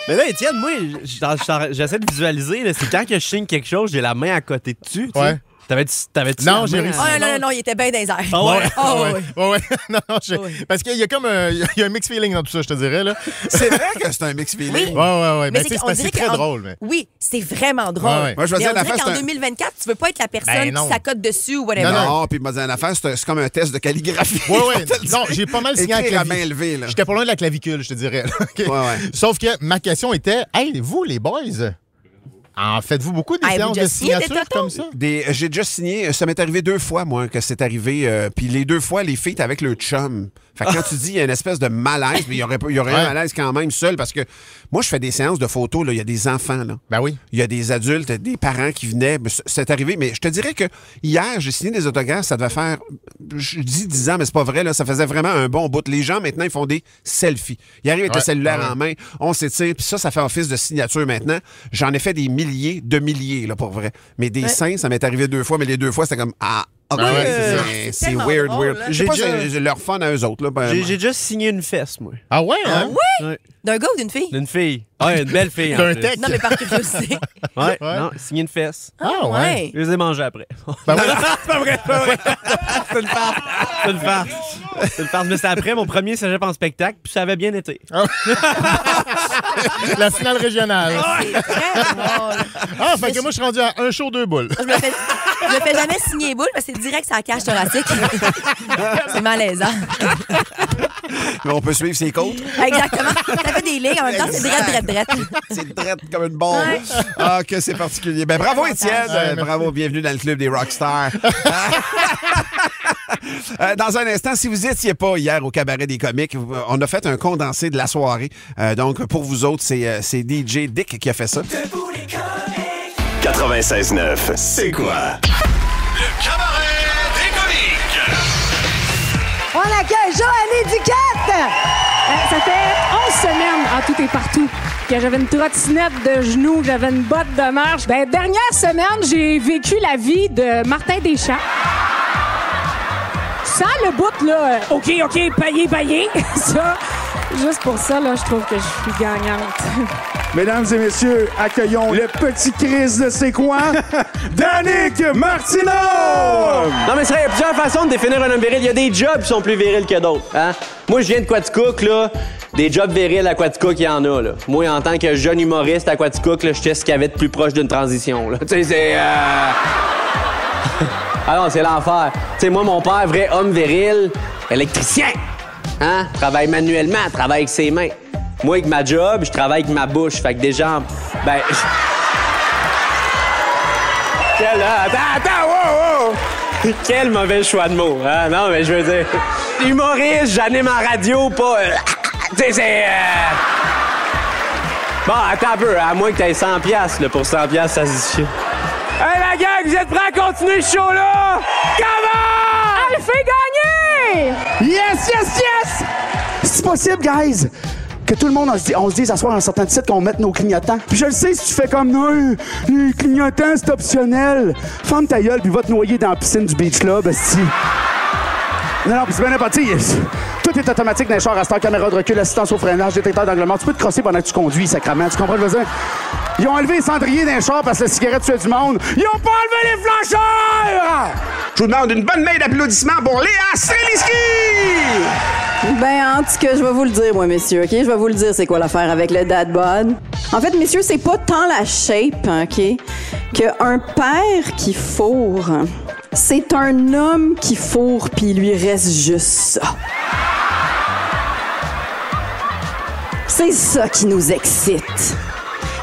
Mais là, Étienne, moi, j'essaie de visualiser. là, C'est quand que je signe quelque chose, j'ai la main à côté dessus. tu sais. Ouais. T'avais-tu Non, la j'ai main réussi. Oh non, il était bien dans les airs. Ah ouais? Oh, ouais. oui. Ouais. Non, Oui. parce qu'il y a comme il y a un mixed feeling dans tout ça, je te dirais. Là. C'est vrai que c'est un mix feeling. Oui. Ouais. Mais c'est c'est qu'on dirait très qu'en- drôle. Mais... Oui, c'est vraiment drôle. Ouais. Moi, je vais Mais dire on la dirait face, qu'en c'est un- 2024, tu veux pas être la personne Ben non. qui s'accote dessus ou whatever. Non, puis il m'a dit une affaire, c'est comme un test de calligraphie. Ouais. Non, j'ai pas mal signé à la Écrire à main clavicule. levée, là. J'étais pas loin de la clavicule, je te dirais. là. OK? Ouais. Sauf que ma question était hey, vous, les boys, en faites-vous beaucoup des Avez-vous séances de déjà signé des signature totons? comme ça? J'ai déjà signé, ça m'est arrivé 2 fois, moi, que c'est arrivé. Puis les 2 fois, les filles étaient avec le chum. Fait que quand tu dis il y a une espèce de malaise, mais il y aurait Ouais. un malaise quand même seul, parce que moi, je fais des séances de photos, là, il y a des enfants, là. Ben oui. Il y a des adultes, des parents qui venaient. C'est arrivé, mais je te dirais que hier, j'ai signé des autographes, ça devait faire, je dis 10 ans, mais c'est pas vrai, là, ça faisait vraiment un bon bout. Les gens, maintenant, ils font des selfies. Ils arrivent avec le cellulaire en main, on s'étire, puis ça fait office de signature maintenant. J'en ai fait des milliers, là, pour vrai. Mais des seins, ça m'est arrivé 2 fois, mais les 2 fois, c'était comme, C'est weird, weird. J'ai pas leur fun à eux autres. Là, j'ai déjà signé une fesse, moi. Ah ouais, hein? Oui? D'un gars ou d'une fille? D'une fille. Ah, une belle fille. D'un tech. Non, mais par curiosité. Ouais, non, signer une fesse. Ah ouais. Je les ai mangés après. Ben ouais. C'est pas vrai, c'est une farce. C'est une farce. C'est une farce. Mais c'était après mon premier cégep en spectacle, puis ça avait bien été. La finale régionale. Ah, fait que moi, je suis rendu à un show, 2 boules. Je me fais jamais signer les boules parce que c'est direct sur la cage thoracique. C'est malaisant. Mais on peut suivre ses côtes. Exactement. Ça fait des lignes. En même temps, c'est drette. C'est drette comme une bombe. Ouais. Ah, que c'est particulier. Ben, bravo, Étienne. Bravo, bienvenue dans le club des rockstars. Dans un instant, si vous n'étiez pas hier au Cabaret des comiques, on a fait un condensé de la soirée. Donc, pour vous autres, c'est DJ Dick qui a fait ça. 96.9, c'est quoi? Le Cabaret des comiques. On accueille Joanie Duquette! Ça fait 11 semaines en tout et partout que j'avais une trottinette de genoux, que j'avais une botte de marche. Dernière semaine, j'ai vécu la vie de Martin Deschamps. Sans le bout, là, OK, payé. Ça, juste pour ça, là, je trouve que je suis gagnante. Mesdames et messieurs, accueillons le petit Chris de C'est quoi? Danick Martineau! Non, mais il y a plusieurs façons de définir un homme viril. Il y a des jobs qui sont plus virils que d'autres. Hein? Moi, je viens de Quaticook, là. Des jobs virils à Quaticook, il y en a, là. Moi, en tant que jeune humoriste à Quaticook, là, je sais ce qu'il y avait de plus proche d'une transition, là. Tu sais, c'est... Ah non, c'est l'enfer. Tu sais, moi, mon père, vrai homme viril, électricien. Hein? Travaille manuellement, travaille avec ses mains. Moi, avec ma job, je travaille avec ma bouche. Fait que déjà, Attends, wow! Quel mauvais choix de mots, hein? Non, mais je veux dire... Humoriste, j'anime en radio, pas... Tu sais, c'est... Bon, attends un peu, à moins que t'aies 100$, là, pour 100$, ça se dit... Hey, la gang, vous êtes prêts à continuer ce show-là? Comment? Elle fait gagner! Yes! C'est possible, guys! Que tout le monde, on se dise à soir en sortant de site qu'on mette nos clignotants. Puis je le sais, si tu fais comme nous, les clignotants, c'est optionnel. Ferme ta gueule puis va te noyer dans la piscine du Beach Club, esti. Non, puis c'est bien n'importe. Tout est automatique dans les chars, raster, caméra de recul, assistance au freinage, détecteur d'anglement. Tu peux te crosser pendant que tu conduis, sacrément. Tu comprends le besoin? Ils ont enlevé les cendriers dans les chars parce que la cigarette tuait du monde. Ils ont pas enlevé les flancheurs! Je vous demande une bonne main d'applaudissements pour Léa Streliski! En tout cas, je vais vous le dire, moi, messieurs, OK? Je vais vous le dire, c'est quoi l'affaire avec le dad bod. En fait, messieurs, c'est pas tant la shape, OK? Qu'un père qui fourre, c'est un homme qui fourre puis il lui reste juste ça. C'est ça qui nous excite.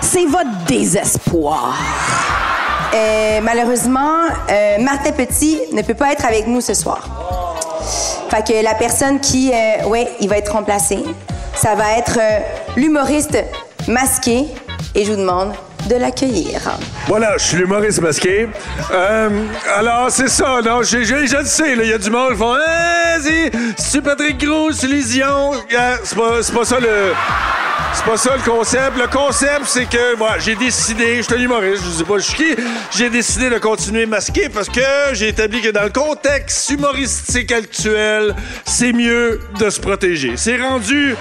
C'est votre désespoir. Malheureusement, Martin Petit ne peut pas être avec nous ce soir. Fait que la personne qui, il va être remplacé. Ça va être l'humoriste masqué et je vous demande de l'accueillir. Voilà, je suis l'humoriste masqué. Alors, c'est ça, non? Je le sais, il y a du monde qui font « c'est Patrick Gros, c'est Lésion. » C'est pas ça le... C'est pas ça le concept. Le concept, c'est que moi, j'ai décidé, je suis un humoriste, je sais pas je suis qui, j'ai décidé de continuer masqué parce que j'ai établi que dans le contexte humoristique actuel, c'est mieux de se protéger. C'est rendu...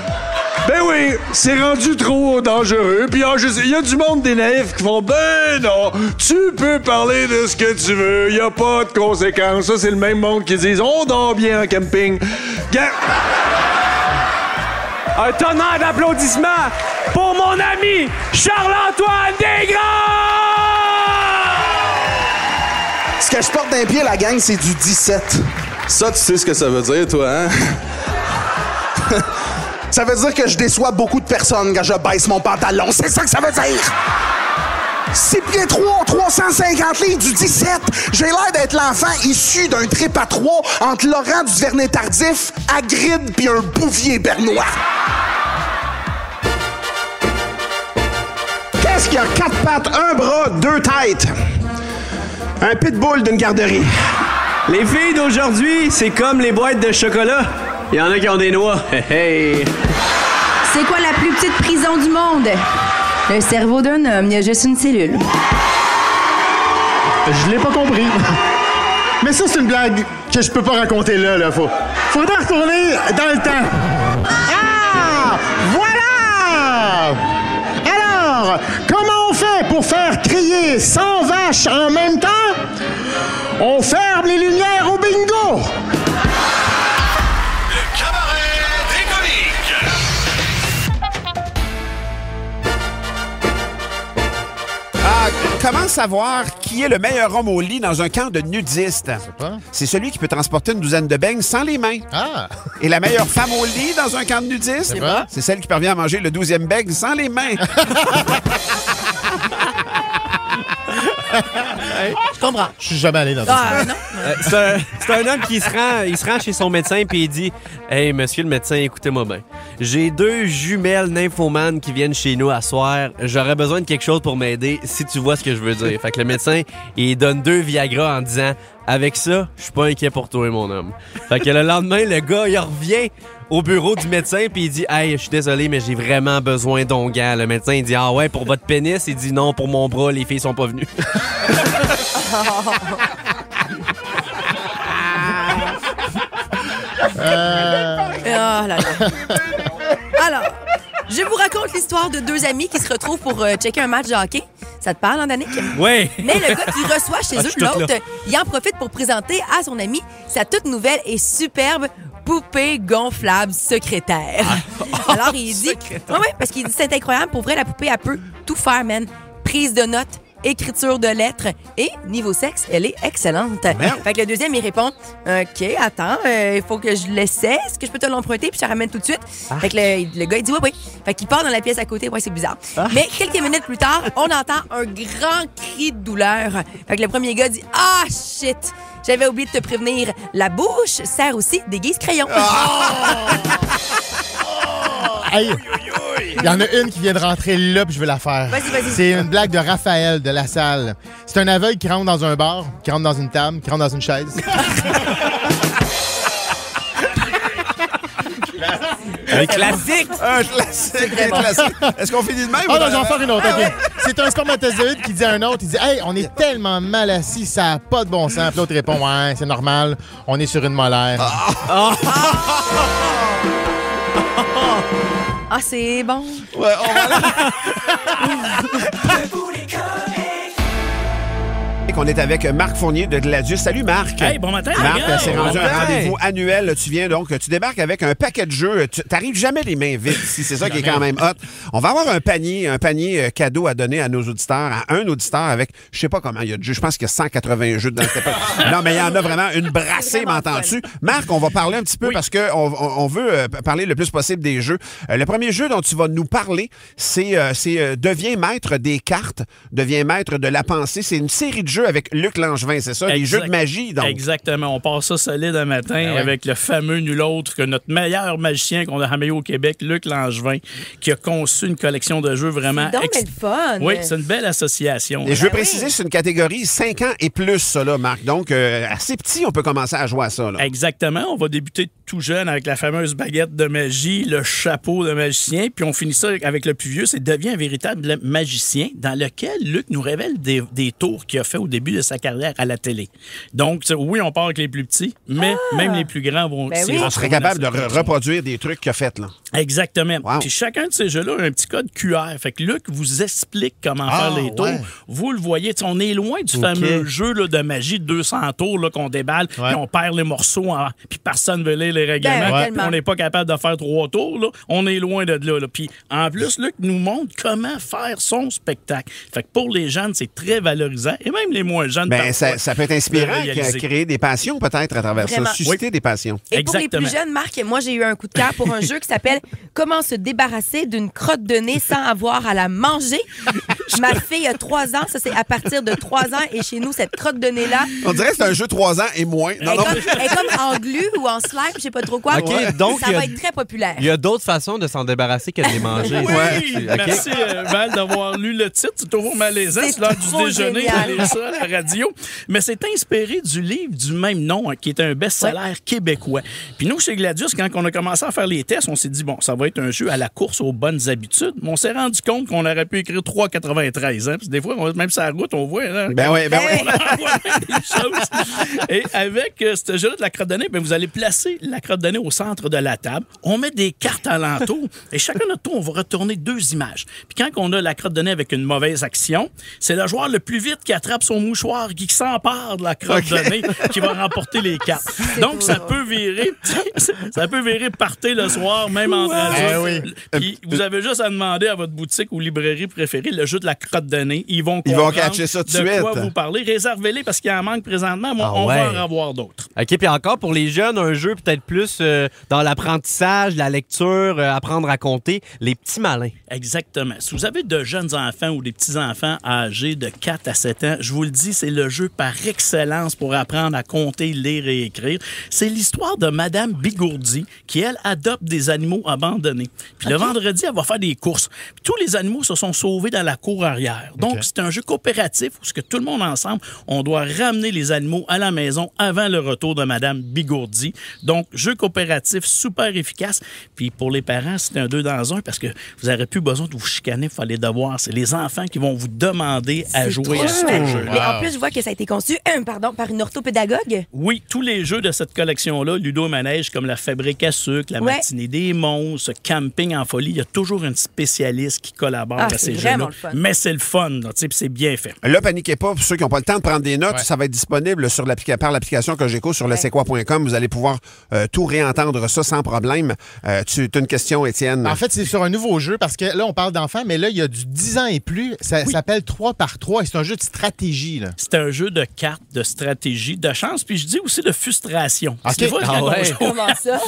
Ben oui, c'est rendu trop dangereux. Puis il y a du monde des naïfs qui font « Ben non, tu peux parler de ce que tu veux, il y a pas de conséquences. » Ça, c'est le même monde qui disent « On dort bien en camping. » Un tonnerre d'applaudissements pour mon ami Charles-Antoine Desgrands! Ce que je porte d'un pied, la gang, c'est du 17. Ça, tu sais ce que ça veut dire, toi, hein? Ça veut dire que je déçois beaucoup de personnes quand je baisse mon pantalon. C'est ça que ça veut dire! 6 pieds 3, 350 livres du 17. J'ai l'air d'être l'enfant issu d'un trip à 3 entre Laurent du Vernet Tardif, Hagrid puis un Bouvier bernois. Qu'est-ce qu'il y a? 4 pattes, 1 bras, 2 têtes. Un pitbull d'une garderie. Les filles d'aujourd'hui, c'est comme les boîtes de chocolat. Il y en a qui ont des noix. Hey. C'est quoi la plus petite prison du monde? Le cerveau d'un homme, il y a juste une cellule. Je l'ai pas compris. Mais ça, c'est une blague que je peux pas raconter là. Faudrait retourner dans le temps. Ah! Voilà! Alors, comment on fait pour faire crier 100 vaches en même temps? On ferme les lumières au bingo! Le cabaret des comiques. Comment savoir qui est le meilleur homme au lit dans un camp de nudistes? C'est celui qui peut transporter une douzaine de beignes sans les mains. Ah! Et la meilleure femme au lit dans un camp de nudistes? C'est celle qui parvient à manger le 12e beigne sans les mains. Je comprends. Je suis jamais allé dans ça. Non. C'est un homme qui se rend chez son médecin puis il dit « Hey, monsieur le médecin, écoutez-moi bien. J'ai 2 jumelles nymphomanes qui viennent chez nous à soir. J'aurais besoin de quelque chose pour m'aider, si tu vois ce que je veux dire. » Fait que le médecin, il donne 2 Viagra en disant « Avec ça, je suis pas inquiet pour toi, mon homme. » Fait que le lendemain, le gars, il revient au bureau du médecin puis il dit « Hey, je suis désolé, mais j'ai vraiment besoin d'onguents. » Le médecin, il dit « Ah ouais, pour votre pénis? » Il dit « Non, pour mon bras, les filles sont pas venues. » Oh là là. Alors, je vous raconte l'histoire de 2 amis qui se retrouvent pour checker un match de hockey. Ça te parle, hein, Danick? Oui. Mais le gars qui reçoit chez eux l'autre, il en profite pour présenter à son ami sa toute nouvelle et superbe poupée gonflable secrétaire. Alors, il dit... Oui, parce qu'il dit c'est incroyable. Pour vrai, la poupée, elle peut tout faire, man. Prise de notes, écriture de lettres et niveau sexe, elle est excellente. Fait que le deuxième, il répond OK, attends, il faut que je l'essaie. Est-ce que je peux te l'emprunter puis je te ramène tout de suite? Fait que le gars, il dit oui. Fait qu'il part dans la pièce à côté. Ouais, c'est bizarre. Mais quelques minutes plus tard, on entend un grand cri de douleur. Fait que le premier gars dit ah, shit! J'avais oublié de te prévenir. La bouche sert aussi d'aiguise crayon. Hey, il y en a une qui vient de rentrer là, puis je veux la faire. Vas-y. C'est une blague de Raphaël de La Salle. C'est un aveugle qui rentre dans un bar, qui rentre dans une table, qui rentre dans une chaise. Un classique! Un classique. Est-ce qu'on finit de même? Oh non, j'en fais une autre. OK. C'est un spermatozoïde qui dit à un autre, il dit « Hey, on est tellement mal assis, ça n'a pas de bon sens. » Puis l'autre répond « Ouais, c'est normal, on est sur une molaire. » Ah, c'est bon. Ouais, on va On est avec Marc Fournier de Gladius. Salut Marc. Hey, bon matin. Marc, c'est rendu un rendez-vous annuel. Tu viens donc, tu débarques avec un paquet de jeux. Tu n'arrives jamais les mains vides ici. C'est ça qui est quand même hot. On va avoir un panier cadeau à donner à nos auditeurs, à un auditeur avec, je sais pas comment il y a de jeux. Je pense qu'il y a 180 jeux dans cette Non, mais il y en a vraiment une brassée, m'entends-tu? Marc, on va parler un petit peu parce qu'on veut parler le plus possible des jeux. Le premier jeu dont tu vas nous parler, c'est Deviens maître des cartes, Deviens maître de la pensée. C'est une série de jeux avec Luc Langevin, c'est ça? Des jeux de magie, donc. Exactement. On part ça solide un matin avec le fameux nul autre que notre meilleur magicien qu'on a jamais eu au Québec, Luc Langevin, qui a conçu une collection de jeux vraiment... C'est donc le fun. Oui, c'est une belle association. Et je veux préciser, c'est une catégorie 5 ans et plus, ça, là, Marc. Donc, assez petit, on peut commencer à jouer à ça, là. Exactement. On va débuter tout jeune avec la fameuse baguette de magie, le chapeau de magicien, puis on finit ça avec le plus vieux, c'est Deviens un véritable magicien, dans lequel Luc nous révèle des tours qu'il a fait au début de sa carrière à la télé. Donc, oui, on part avec les plus petits, mais même les plus grands vont... On serait capable de reproduire des trucs qu'il a fait, là. Exactement. Wow. Puis chacun de ces jeux-là a un petit code QR. Fait que Luc vous explique comment faire les tours. Ouais. Vous le voyez, on est loin du fameux jeu là, de magie de 200 tours là, qu'on déballe, puis on perd les morceaux, puis personne ne veut lire les règlements, puis on n'est pas capable de faire 3 tours. Là. On est loin de là. Puis en plus, Luc nous montre comment faire son spectacle. Fait que pour les jeunes, c'est très valorisant, et même les moins jeunes. Ça peut être inspirant, créer des passions peut-être à travers ça, susciter des passions. Et pour les plus jeunes, Marc, moi j'ai eu un coup de cœur pour un jeu qui s'appelle Comment se débarrasser d'une crotte de nez sans avoir à la manger. Ma fille a 3 ans, ça c'est à partir de 3 ans, et chez nous, cette crotte de nez-là... On dirait que c'est un jeu 3 ans et moins. Elle est comme en glu ou en slime, je sais pas trop quoi. Donc, ça va être très populaire. Il y a d'autres façons de s'en débarrasser que de les manger. Merci Val d'avoir lu le titre. C'est toujours malaisant, c'est l'heure du déjeuner de lire ça à la radio. Mais c'est inspiré du livre du même nom, qui est un best-seller québécois. Puis nous, chez Gladius, quand on a commencé à faire les tests, on s'est dit, bon, ça va être un jeu à la course aux bonnes habitudes. Mais on s'est rendu compte qu'on aurait pu écrire 3,99 93. Hein? Puis des fois, même sur la route, on voit. Hein, ben oui. On voit des choses. Et avec ce jeu-là de la crotte de nez, vous allez placer la crotte de nez au centre de la table. On met des cartes alentour. Et chacun notre tour, on va retourner 2 images. Puis quand on a la crotte de nez avec une mauvaise action, c'est le joueur le plus vite qui attrape son mouchoir, qui s'empare de la crotte de nez, qui va remporter les cartes. Donc, ça peut virer party le soir, même en traduit. Puis vous avez juste à demander à votre boutique ou librairie préférée le jeu de la crotte de nez. Ils vont catcher ça tout de quoi suite. Vous parlez. Réservez-les parce qu'il en manque présentement. On va en avoir d'autres. OK, puis encore pour les jeunes, un jeu peut-être plus dans l'apprentissage, la lecture, apprendre à compter, les petits malins. Exactement. Si vous avez de jeunes enfants ou des petits-enfants âgés de 4 à 7 ans, je vous le dis, c'est le jeu par excellence pour apprendre à compter, lire et écrire. C'est l'histoire de Madame Bigourdi qui, elle, adopte des animaux abandonnés. Puis le vendredi, elle va faire des courses. Puis tous les animaux se sont sauvés dans la cour arrière. Donc, c'est un jeu coopératif où tout le monde ensemble, on doit ramener les animaux à la maison avant le retour de Madame Bigourdi. Donc, jeu coopératif super efficace. Puis pour les parents, c'est un 2 dans 1 parce que vous n'aurez plus besoin de vous chicaner pour faire les devoirs. C'est les enfants qui vont vous demander à jouer à ce jeu. Mais en plus, je vois que ça a été conçu par une orthopédagogue. Oui, tous les jeux de cette collection-là, Ludo Manège, comme la Fabrique à sucre, la matinée des monstres, Camping en folie, il y a toujours une spécialiste qui collabore à ces jeux-là. Mais c'est le fun, puis c'est bien fait. Là, paniquez pas, pour ceux qui n'ont pas le temps de prendre des notes, ça va être disponible par l'application Cogeco sur le c'est-quoi.com. Vous allez pouvoir tout réentendre ça sans problème. Tu as une question, Étienne? En fait, c'est sur un nouveau jeu parce que là, on parle d'enfants, mais là, il y a du 10 ans et plus. Ça s'appelle 3 par 3 et c'est un jeu de stratégie. C'est un jeu de cartes, de stratégie, de chance, puis je dis aussi de frustration. Comment ça?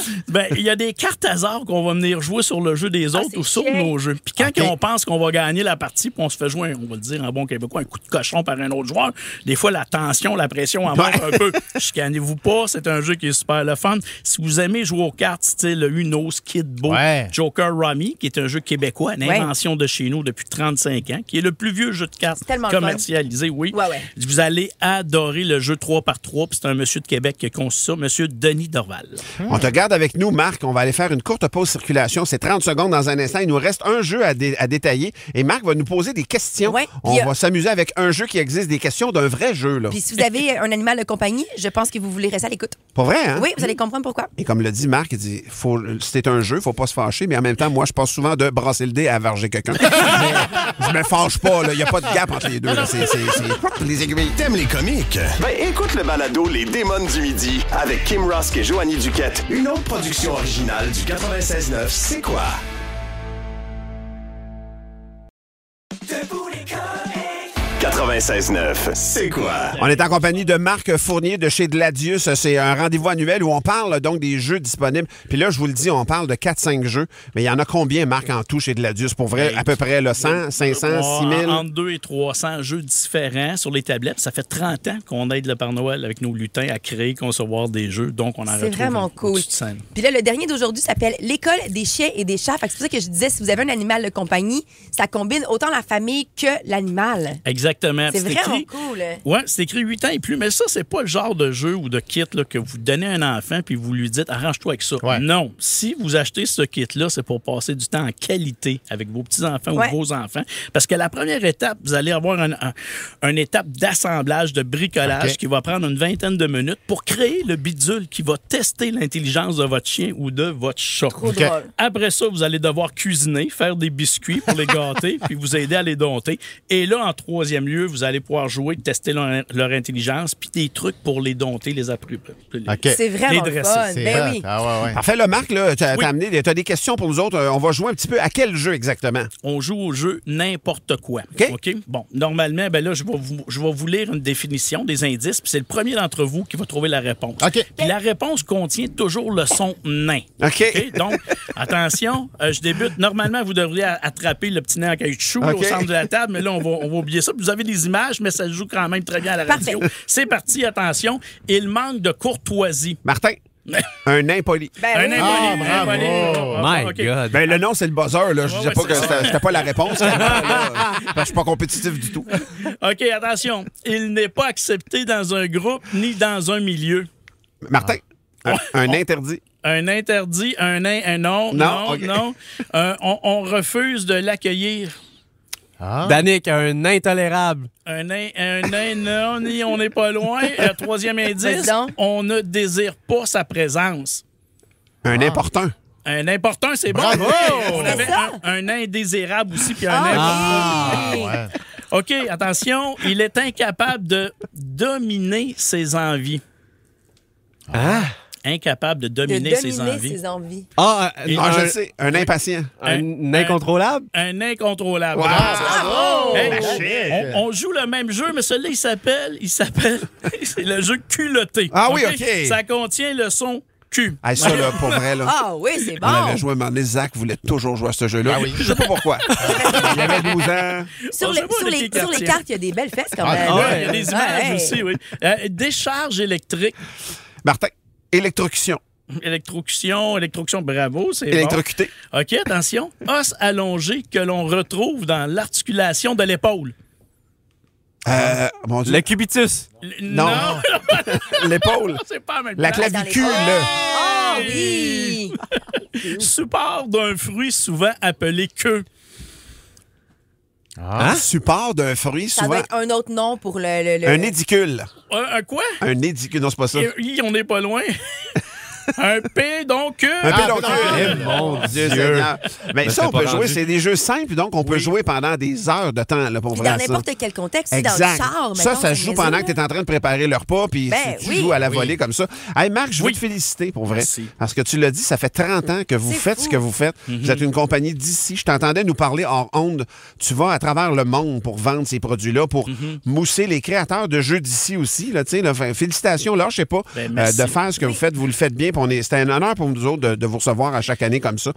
Il y a des cartes hasard qu'on va venir jouer sur le jeu des autres ou sur nos jeux. Puis quand on pense qu'on va gagner la partie, puis on se fait jouer, on va le dire en bon québécois, un coup de cochon par un autre joueur, des fois, la tension, la pression en monte un peu. Chicanez-vous pas, c'est un jeu qui est super le fun. Si vous aimez jouer aux cartes style Uno, Skid Beau, Joker Rummy, qui est un jeu québécois, une invention de chez nous depuis 35 ans, qui est le plus vieux jeu de cartes commercialisé, vous allez adorer le jeu 3 par 3, puis c'est un monsieur de Québec qui a conçu ça, monsieur Denis Dorval. On te garde avec nous, Marc. On va aller faire une courte pause circulation. C'est 30 secondes dans un instant. Il nous reste un jeu à détailler et Marc va nous poser des questions. On va s'amuser avec un jeu qui existe, des questions d'un vrai jeu. Là. Puis si vous avez un animal de compagnie, je pense que vous voulez rester à l'écoute. Pas vrai, hein? Oui, vous allez comprendre pourquoi. Et comme le dit Marc, il dit, c'est un jeu, faut pas se fâcher, mais en même temps, moi, je passe souvent de brasser le dé à varger quelqu'un. Je me fâche pas, il n'y a pas de gap entre les deux. C'est les aiguilles. T'aimes les comiques? Ben écoute le balado Les Démons du Midi avec Kim Rusk et Joanie Duquette. Une autre production originale du 96.9 C'est quoi? Debout les comiques. 96.9 C'est quoi? On est en compagnie de Marc Fournier de chez Gladius. C'est un rendez-vous annuel où on parle donc des jeux disponibles. Puis là, je vous le dis, on parle de 4-5 jeux. Mais il y en a combien, Marc, en tout chez Gladius? Pour vrai, à peu près 100, 500, 6000? Entre 2 et 300 jeux différents sur les tablettes. Ça fait 30 ans qu'on aide le Père Noël avec nos lutins à créer, concevoir des jeux. Donc, on en retrouve. C'est vraiment cool. Puis là, le dernier d'aujourd'hui s'appelle L'école des chiens et des chats. C'est pour ça que je disais, si vous avez un animal de compagnie, ça combine autant la famille que l'animal. Exactement. C'est vraiment cool. Oui, c'est écrit 8 ans et plus, mais ça, c'est pas le genre de jeu ou de kit là, que vous donnez à un enfant puis vous lui dites arrange-toi avec ça. Non. Si vous achetez ce kit-là, c'est pour passer du temps en qualité avec vos petits-enfants ou vos enfants. Parce que la première étape, vous allez avoir une étape d'assemblage, de bricolage qui va prendre une vingtaine de minutes pour créer le bidule qui va tester l'intelligence de votre chien ou de votre chat. Après ça, vous allez devoir cuisiner, faire des biscuits pour les gâter puis vous aider à les dompter. Et là, en troisième lieu, vous allez pouvoir jouer, tester leur intelligence, puis des trucs pour les dompter, les apprendre. C'est vraiment les dresser. fun. Ben oui. Parfait, là, Marc, tu as des questions pour nous autres. On va jouer un petit peu. À quel jeu exactement? On joue au jeu n'importe quoi. OK? Bon, normalement, là, je vais vous lire une définition, des indices, puis c'est le premier d'entre vous qui va trouver la réponse. Puis la réponse contient toujours le son nain. OK? Donc, attention, je débute. Normalement, vous devriez attraper le petit nain en caoutchouc au centre de la table, mais là, on va oublier ça. Vous avez des images, mais ça joue quand même très bien à la radio. C'est parti, attention. Il manque de courtoisie. Martin. Un nain poli. Un nain poli. Bravo. My God. Ben, le nom, c'est le buzzer. Là. Je disais pas que c'était pas la réponse. Je suis pas compétitif du tout. OK, attention. Il n'est pas accepté dans un groupe ni dans un milieu. Martin. Un interdit. Un interdit, un non. On refuse de l'accueillir. Danick, un intolérable. Un nain, non, on n'est pas loin. Troisième indice, on ne désire pas sa présence. Un importun. Un importun, c'est bon. Bravo! On avait un indésirable aussi, puis un importun. OK, attention, il est incapable de dominer ses envies. Incapable de dominer ses envies. Je le sais, un impatient. Un incontrôlable? Un incontrôlable. Wow. Bravo! On joue le même jeu, mais celui-là, il s'appelle c'est le jeu culotté. Ah oui, OK. Ça contient le son Q. Ah, ça, là, pour vrai, là. Ah oui, c'est bon. On avait joué un moment donné. Zach voulait toujours jouer à ce jeu-là. Ah oui. Je sais pas pourquoi. Il avait 12 ans. Sur les cartes, il y a des belles fesses quand même. Il y a des images aussi, oui. Décharge électrique. Martin, électrocution. Électrocution, bravo, c'est bon. Électrocuté. OK, attention. Os allongé que l'on retrouve dans l'articulation de l'épaule. Mon Dieu. Le cubitus. Non. L'épaule. C'est pas la même La place. clavicule. Oh oui! Support d'un fruit souvent appelé queue. Support d'un fruit, Ça souvent. doit être un autre nom pour le... Un édicule. Un quoi? Un édicule. Non, c'est pas ça. On n'est pas loin. Un pédoncule. Un pédoncule. Mon Dieu Seigneur. Mais ça, on peut jouer. rendu. C'est des jeux simples, donc on peut jouer pendant des heures de temps. Là, pour Puis vrai, dans ça. n'importe quel contexte, c'est Exact. dans le char. Ça mettons, se sur joue une pendant maison, que tu es en train de préparer le repas, puis Ben tu oui. joues à la volée comme ça. Hey, Marc, je veux Oui. te féliciter pour vrai. Merci. Parce que tu l'as dit, ça fait 30 ans que vous C'est faites fou. ce que vous faites. Vous êtes une compagnie d'ici. Je t'entendais nous parler hors onde. Tu vas à travers le monde pour vendre ces produits-là, pour mousser les créateurs de jeux d'ici aussi. Là, tu sais, là, félicitations, là, je sais pas, merci. de faire ce que vous faites. Vous le faites bien. C'est un honneur pour nous autres de vous recevoir à chaque année comme ça.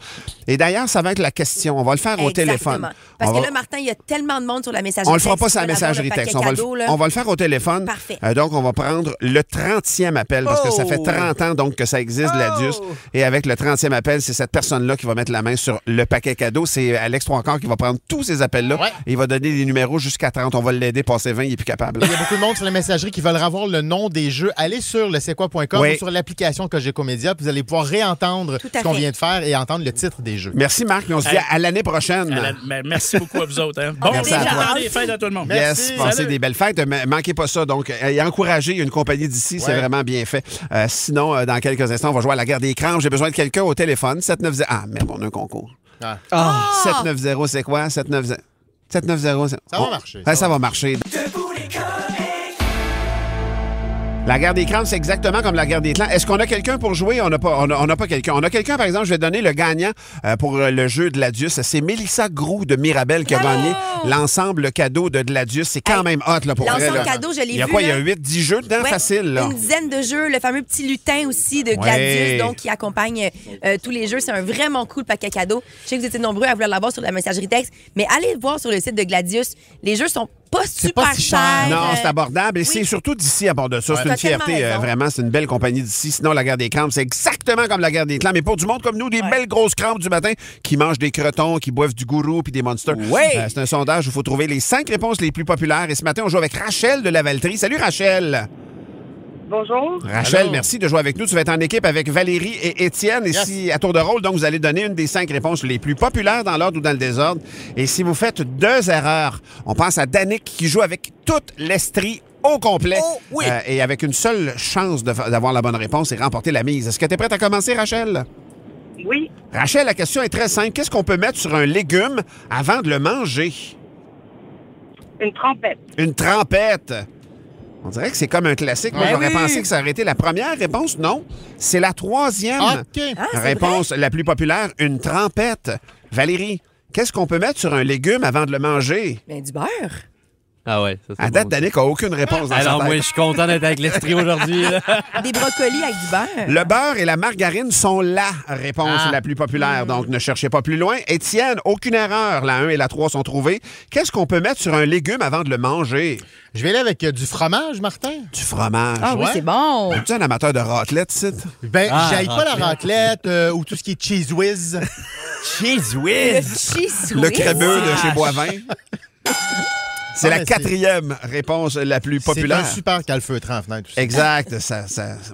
Et d'ailleurs, ça va être la question. On va le faire au téléphone. Parce On que va- là, Martin, il y a tellement de monde sur la messagerie on le fera texte, pas sur la ils veulent avoir messagerie le texte. paquet cadeau, là. On va le faire au téléphone. Parfait. Donc, on va prendre le 30e appel parce que ça fait 30 ans donc, que ça existe, la DUS. Et avec le 30e appel, c'est cette personne-là qui va mettre la main sur le paquet cadeau. C'est Alex Trois-Quarts qui va prendre tous ces appels-là. Ouais. Et il va donner des numéros jusqu'à 30. On va l'aider, passer 20, il est plus capable. Il y a beaucoup de monde sur la messagerie qui veulent avoir le nom des jeux. Allez sur le c'est-quoi.com Oui. ou sur l'application Cogeco Média, puis vous allez pouvoir réentendre Tout à ce qu'on fait. vient de faire et entendre le titre des jeux. Merci, Marc. Et on se dit à l'année prochaine. Merci beaucoup à vous autres. Hein. Bon, Merci à toi. des fêtes à tout le monde. Yes, Merci. passez Salut. des belles fêtes. Mais manquez pas ça. Donc, encouragez une compagnie d'ici, c'est vraiment bien fait. Sinon, dans quelques instants, on va jouer à la guerre des crans. J'ai besoin de quelqu'un au téléphone. 790. Ah, merde, on a un concours. 790, c'est quoi? 790. 790. Ça va marcher. Ça va marcher. La guerre des crânes, c'est exactement comme la guerre des clans. Est-ce qu'on a quelqu'un pour jouer? On n'a pas quelqu'un. On a quelqu'un, par exemple, je vais donner le gagnant pour le jeu de Gladius. C'est Mélissa Groux de Mirabel qui a gagné l'ensemble, le cadeau de Gladius. C'est quand même hot là, pour vrai. L'ensemble là. cadeau, je l'ai vu. Il y a quoi? Il y a là. 8-10 jeux dedans, Ouais, facile. Là. Une dizaine de jeux. Le fameux petit lutin aussi de Gladius, Ouais. donc qui accompagne tous les jeux. C'est un vraiment cool paquet cadeau. Je sais que vous étiez nombreux à vouloir l'avoir sur la messagerie texte, mais allez le voir sur le site de Gladius. Les jeux sont pas super pas si cher. chers. Non, c'est abordable. Et oui. c'est surtout d'ici à bord de ça. C'est T'as une fierté, tellement raison. vraiment. C'est une belle compagnie d'ici. Sinon, la guerre des crampes, c'est exactement comme la guerre des clans. Mais pour du monde comme nous, des belles grosses crampes du matin qui mangent des crotons, qui boivent du gourou puis des monsters. C'est un sondage où il faut trouver les 5 réponses les plus populaires. Et ce matin, on joue avec Rachel de la Valtrie. Salut, Rachel. Bonjour. Rachel, Allô. merci de jouer avec nous. Tu vas être en équipe avec Valérie et Étienne. Et si, à tour de rôle, donc, vous allez donner une des 5 réponses les plus populaires dans l'ordre ou dans le désordre. Et si vous faites 2 erreurs, on pense à Danick qui joue avec toute l'estrie au complet. Et avec une seule chance d'avoir la bonne réponse et remporter la mise. Est-ce que tu es prête à commencer, Rachel? Oui. Rachel, la question est très simple. Qu'est-ce qu'on peut mettre sur un légume avant de le manger? Une trompette. Une trempette. On dirait que c'est comme un classique. Moi, Ben j'aurais oui. pensé que ça aurait été la première réponse. Non, c'est la 3e OK. réponse la plus populaire, une trempette. Valérie, qu'est-ce qu'on peut mettre sur un légume avant de le manger? Ben, du beurre. Ah ouais, ça c'est À date, bon, Danick n'a aucune réponse dans sa Alors tête. moi, je suis content d'être avec l'Estrie aujourd'hui. là. Des brocolis avec du beurre. Le beurre et la margarine sont la réponse la plus populaire, donc ne cherchez pas plus loin. Étienne, aucune erreur. La 1 et la 3 sont trouvées. Qu'est-ce qu'on peut mettre sur un légume avant de le manger? Je vais aller avec du fromage, Martin. Du fromage. Ah oui, Ouais. c'est bon. Es-tu un amateur de raclette, ici? Ben, j'aille pas la raclette. raclette ou tout ce qui est cheese whiz. Cheese Le whiz! cheese Le whiz. crémeux de chez Boivin. C'est Ah, la mais 4e réponse la plus C'est populaire. un super calfeutrant en fenêtre aussi. Exact.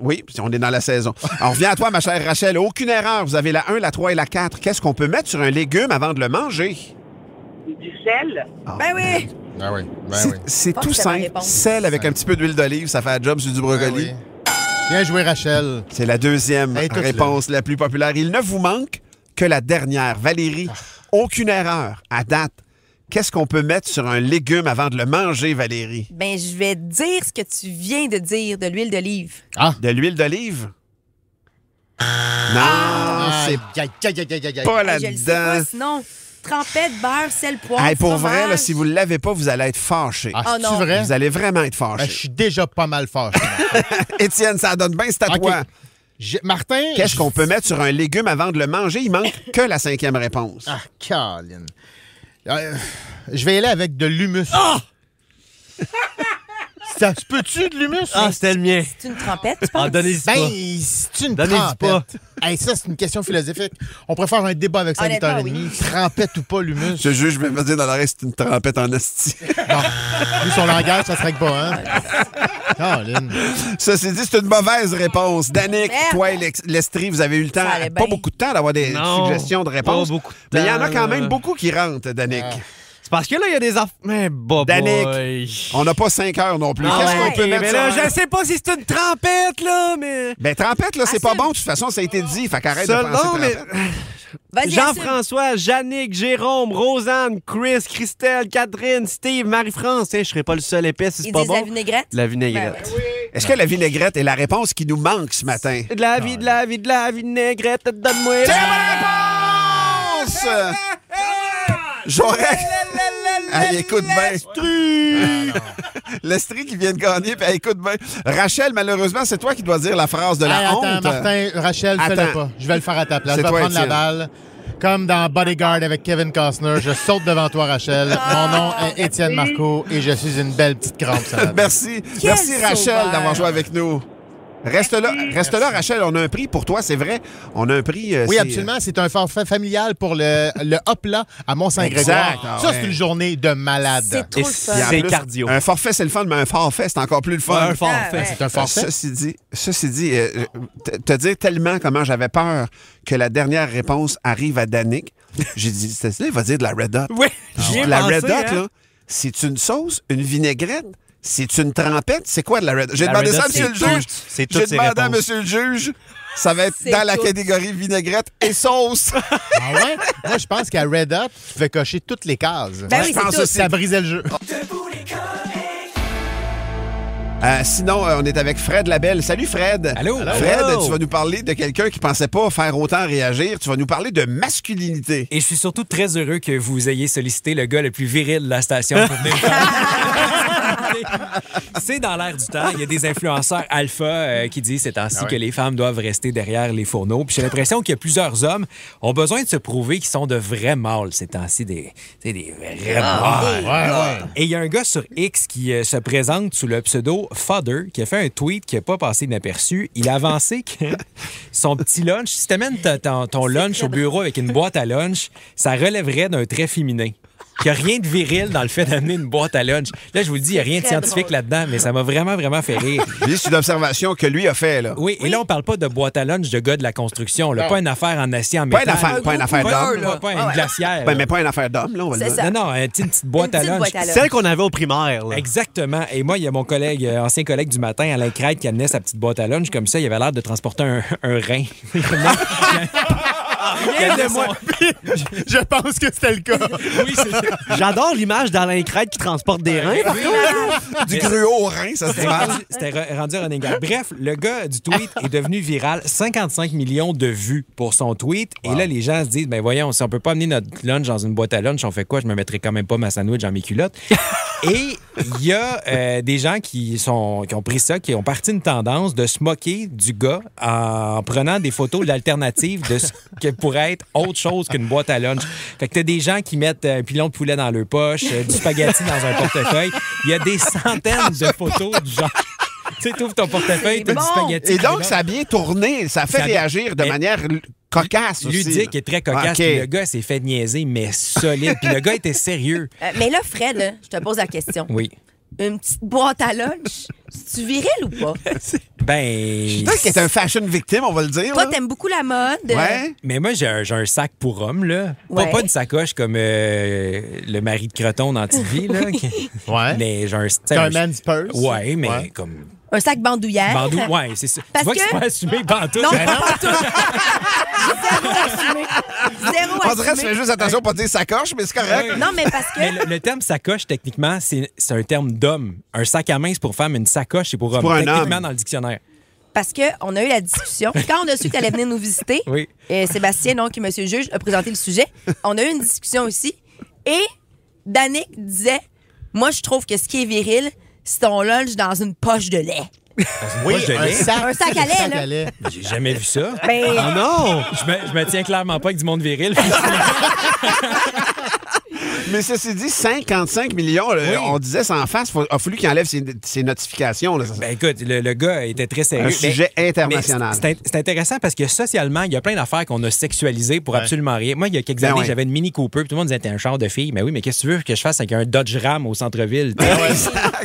Oui, puis on est dans la saison. On revient à toi, ma chère Rachel. Aucune erreur. Vous avez la 1, la 3 et la 4. Qu'est-ce qu'on peut mettre sur un légume avant de le manger? Du sel? Ben oui! Ben oui, C'est Pas tout que c'est ma simple. réponse. Sel avec un petit peu d'huile d'olive, ça fait un job sur du brocoli. Bien joué, Rachel. C'est la deuxième Hey, toute réponse la plus populaire. Il ne vous manque que la dernière. Valérie, aucune erreur. À date, qu'est-ce qu'on peut mettre sur un légume avant de le manger, Valérie? Ben, je vais dire ce que tu viens de dire, de l'huile d'olive. De l'huile d'olive? Non, c'est pas Je le sais pas, là-dedans. sinon, trempette, beurre, sel, poivre, Hey, pour fromage. vrai, là, si vous ne l'avez pas, vous allez être fâché. Ah, c'est-tu non. vrai? Vous allez vraiment être Ben, fâché. je suis déjà pas mal fâché. Étienne, ça donne bien, c'est à OK. toi. Martin... Qu'est-ce qu'on peut mettre sur un légume avant de le manger? Il manque que la cinquième réponse. Ah, Colin. Je vais y aller avec de l'humus. Ça se peut-tu de l'humus? Ah, c'était le mien. C'est une trempette, tu penses? Ah, donnez-y pas. Ben, c'est une Donnez-y trempette. Hey, ça, c'est une question philosophique. On pourrait faire un débat avec ça à Honnêtement, 8h30. Trempette ou pas l'humus? Je juge, je vais me dire dans l'oreille, c'est une trempette en asti. Bon, vu son langage, ça serait que pas, hein? Colin. Ceci dit, c'est une mauvaise réponse. Danick, Merde. toi et Lestrie, vous avez eu le temps, Ça allait pas bien. beaucoup de temps d'avoir des Non, suggestions de réponses. pas beaucoup de Mais il y en a temps, quand là. même beaucoup qui rentrent, Danick. C'est parce que là, il y a des affaires. Mais Danick, on n'a pas 5 heures non plus. Qu'est-ce qu'on peut mettre mais sur là, un- je sais pas si c'est une trempette, là, mais. Ben, trempette, là, c'est pas bon. De toute façon, ça a été dit. Fait qu'arrête de Seul- penser non, mais- trempette. Vas-y, Jean-François, Jannick, Jérôme, Rosanne, Chris, Christelle, Catherine, Steve, Marie-France. Je serais pas le seul épais si c'est Ils pas disent bon. la vinaigrette? La vinaigrette. Est-ce que la vinaigrette est la réponse qui nous manque ce matin? De la vie, de la vie, de la vinaigrette, donne-moi. C'est la réponse! J'aurais... Hey, écoute bien. L'Estrie qui vient de gagner, puis hey, écoute bien. Rachel, malheureusement, c'est toi qui dois dire la phrase de la Hey, honte. attends, Martin, Rachel, fais-le Attends. pas. Je vais le faire à ta place. C'est Je vais toi, prendre la Étienne. balle. Comme dans Bodyguard avec Kevin Costner, je saute devant toi, Rachel. Mon nom est Étienne Marcoux et je suis une belle petite crampe salade. Merci. Quel Merci, Rachel, sauveur. d'avoir joué avec nous. Reste là, Rachel. On a un prix pour toi, c'est vrai. On a un prix. Oui, c'est- absolument. C'est un forfait familial pour le Hop-là à Mont-Saint-Grégoire. Exact. Ah Ça, ouais. c'est une journée de malade. C'est trop le fun. Puis en C'est plus, cardio. Un forfait, c'est le fun, mais un forfait, c'est encore plus le fun. Un forfait. ouais. C'est un forfait. Ceci dit, te dire tellement comment j'avais peur que la dernière réponse arrive à Danick, j'ai dit, c'est ça, il va dire de la Red Hot. Oui, J'ai j'y ai dit, la pensé, Red Hot, hein. là, c'est une sauce, une vinaigrette? C'est une trempette? C'est quoi de la Red Hot? J'ai La demandé Red ça à Hot, monsieur le c'est juge. tout. C'est J'ai toutes ces demandé à réponses. monsieur le juge. Ça va être C'est dans la tout. catégorie vinaigrette et sauce. Ah ouais? Moi, je pense qu'à Red Hot, tu pouvais cocher toutes les cases. Ben oui, je c'est pense tout. aussi. Ça brisait le jeu. Sinon, on est avec Fred Labelle. Salut, Fred. Allô? Fred, Allô? tu vas nous parler de quelqu'un qui pensait pas faire autant réagir. Tu vas nous parler de masculinité. Et je suis surtout très heureux que vous ayez sollicité le gars le plus viril de la station pour venir me parler. C'est dans l'air du temps. Il y a des influenceurs alpha qui disent ces temps-ci que les femmes doivent rester derrière les fourneaux. Puis j'ai l'impression qu'il y a plusieurs hommes ont besoin de se prouver qu'ils sont de vrais mâles ces temps-ci, des vrais mâles. Et il y a un gars sur X qui se présente sous le pseudo Fodder qui a fait un tweet qui n'a pas passé inaperçu. Il a avancé que son petit lunch, si tu amènes ton lunch au bureau avec une boîte à lunch, ça relèverait d'un trait féminin. Il n'y a rien de viril dans le fait d'amener une boîte à lunch. Là, je vous le dis, il n'y a rien de Très scientifique drôle. là-dedans, mais ça m'a vraiment, vraiment fait rire. Lui, c'est une observation que lui a fait, là. Oui, et là, on parle pas de boîte à lunch de gars de la construction. Là. Non. Pas une affaire en acier, en Pas métal. pas une affaire d'homme. Pas une glacière. Ben, mais pas une affaire d'homme, là, on va le C'est dire. ça. Non, une petite boîte Une à petite lunch. boîte à lunch. Celle qu'on avait au primaire. Là. Exactement. Et moi, il y a mon collègue, ancien collègue du matin, Alain Crête, qui amenait sa petite boîte à lunch. Comme ça, il avait l'air de transporter un rein. Rien de moi. Je pense que c'était le cas. Oui, c'est J'adore l'image d'Alain Crête qui transporte des reins. par contre. Du gruau au rein, ça se dit mal. C'était rendu running gag. Bref, le gars du tweet est devenu viral. 55 millions de vues pour son tweet. Et là, les gens se disent, ben voyons, si on peut pas amener notre lunch dans une boîte à lunch, on fait quoi? Je me mettrai quand même pas ma sandwich dans mes culottes. Et il y a des gens qui ont pris ça, qui ont parti une tendance de se moquer du gars en prenant des photos d'alternatives de ce que pourrait être autre chose qu'une boîte à lunch. Fait que t'as des gens qui mettent un pilon de poulet dans leur poche, du spaghetti dans un portefeuille. Il y a des centaines de photos du genre. Tu sais, t'ouvres ton portefeuille, t'as bon. du spaghetti. Et donc, qui ça a bien tourné. Ça a fait Ça a bien- réagir de Et- manière cocasse aussi. ludique et très cocasse. OK. Puis le gars s'est fait niaiser, mais solide. Puis le gars était sérieux. Mais là, Fred, je te pose la question. Oui. une petite boîte à lunch. Tu viril ou pas? Je pense qu'elle est un fashion victime, on va le dire. Toi, là. t'aimes beaucoup la mode. Ouais. Mais moi, j'ai un sac pour homme, là. Ouais. Pas une sacoche comme le mari de Croton dans TV, là. Ouais. Mais j'ai un... C'est un man's purse. Ouais, mais comme... Un sac bandoulière. Ouais, c'est ça. Parce tu vois que que- c'est pas assumé pantoute. Non, Ben pas pantoute. Zéro assumé. Zéro On dirait que tu assumé. fais juste attention à pas dire sacoche, mais c'est correct. Non, mais parce que... Mais le terme sacoche, techniquement, c'est un terme d'homme. Un sac à main, c'est pour femme. Une sacoche, c'est pour homme. pour un Techniquement, homme. dans le dictionnaire. Parce qu'on a eu la discussion. Quand on a su que tu allais venir nous visiter, Oui. Sébastien, donc, monsieur le juge, a présenté le sujet. On a eu une discussion aussi. Et Danick disait, moi, je trouve que ce qui est viril, c'est ton lunch dans une poche de lait. Oui, Poche de un lait. sac. Un sac à lait, sac là. à lait. J'ai jamais vu ça. Ben, Oh non! Je me tiens clairement pas avec du monde viril. Mais ceci dit, 55 millions, on disait ça en face, il a fallu qu'il enlève ses notifications. Là. Ben écoute, le gars était très sérieux. Un sujet international. C'est intéressant parce que socialement, il y a plein d'affaires qu'on a sexualisées pour absolument rien. Moi, il y a quelques Ben années, ouais. j'avais une Mini Cooper, puis tout le monde disait t'es un char de fille. Mais oui, mais qu'est-ce que tu veux que je fasse avec un Dodge Ram au centre-ville?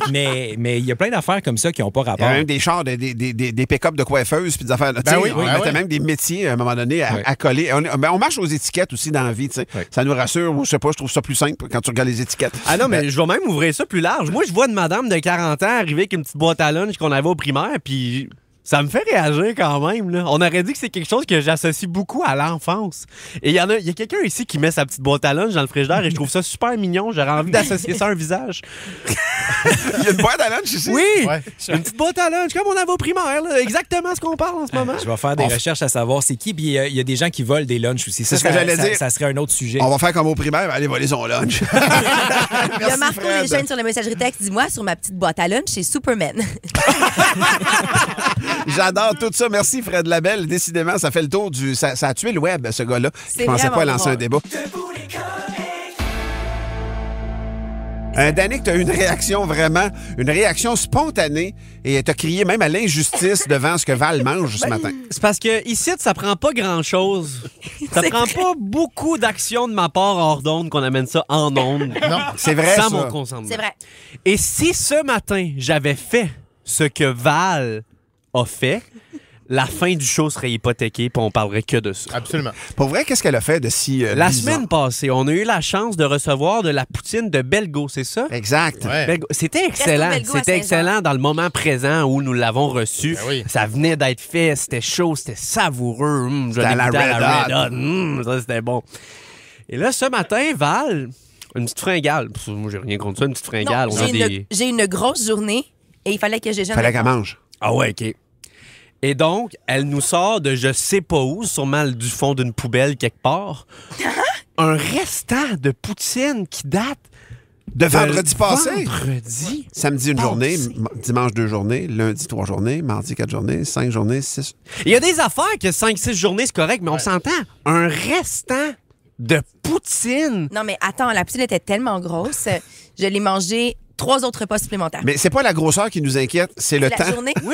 mais il y a plein d'affaires comme ça qui n'ont pas Il y rapport. a même des chars, des pick-up de coiffeuses puis des affaires. Tu sais, oui, on ben mettait oui. même des métiers à un moment donné à coller. On marche aux étiquettes aussi dans la vie. Tu sais. Ouais. Ça nous rassure. Ou je sais pas, je trouve ça plus simple quand tu regardes les étiquettes. Ah non, mais je vais même ouvrir ça plus large. Moi, je vois une madame de 40 ans arriver avec une petite boîte à lunch qu'on avait au primaire, puis ça me fait réagir quand même. Là. On aurait dit que c'est quelque chose que j'associe beaucoup à l'enfance. Et il y a quelqu'un ici qui met sa petite boîte à lunch dans le frigidaire et je trouve ça super mignon. J'aurais envie d'associer ça à un visage. Il y a une boîte à lunch ici. Oui! Ouais. Une petite boîte à lunch, comme on avait au primaire. Là. Exactement ce qu'on parle en ce moment. Je vais faire des recherches à savoir c'est qui. Puis il y a des gens qui volent des lunchs aussi. C'est ce que j'allais dire. Ça serait un autre sujet. On va faire comme au primaire, aller voler son lunch. il y a Marco Fred. Desjeunes sur la messagerie texte. Dis-moi, sur ma petite boîte à lunch, c'est Superman. J'adore tout ça. Merci, Fred Labelle. Décidément, ça fait le tour du. Ça a tué le web, ce gars-là. Je pensais pas vraiment lancer un drôle. débat. Danick, tu as eu une réaction spontanée et tu as crié même à l'injustice devant ce que Val mange ce matin. C'est parce que ici, ça prend pas grand-chose. Ça prend pas beaucoup d'actions de ma part hors d'onde qu'on amène ça en onde. Non, c'est vrai, Sans ça. mon consentement. C'est vrai. Et si ce matin, j'avais fait ce que Val a fait, la fin du show serait hypothéquée puis on parlerait que de ça. absolument. Pour vrai, qu'est-ce qu'elle a fait de si La bizarre? semaine passée, on a eu la chance de recevoir de la poutine de Belgo, c'est ça? Exact. Ouais. Belgo. C'était excellent. Belgo à C'était Saint-Jean. excellent dans le moment présent où nous l'avons reçu. Ben oui. Ça venait d'être fait, c'était chaud, c'était savoureux. C'était à la Red Hot. Ça, c'était bon. Et là, ce matin, Val, une petite fringale. Pff, moi, j'ai rien contre ça, une petite fringale. Non, On a j'ai des... j'ai une grosse journée et il fallait que je Fallait qu'elle mange. Ah ouais, OK. Et donc, elle nous sort de je sais pas où, sûrement du fond d'une poubelle quelque part, un restant de poutine qui date De vendredi passé. Vendredi. Samedi, une passé. journée. Dimanche, 2 journées. Lundi, 3 journées. Mardi, 4 journées. 5 journées, 6. Il y a des affaires que 5-6 journées, c'est correct, mais on s'entend. Un restant de poutine. Non, mais attends, la poutine était tellement grosse. Je l'ai mangée 3 autres repas supplémentaires. Mais c'est pas la grosseur qui nous inquiète, c'est le La temps. journée. Oui.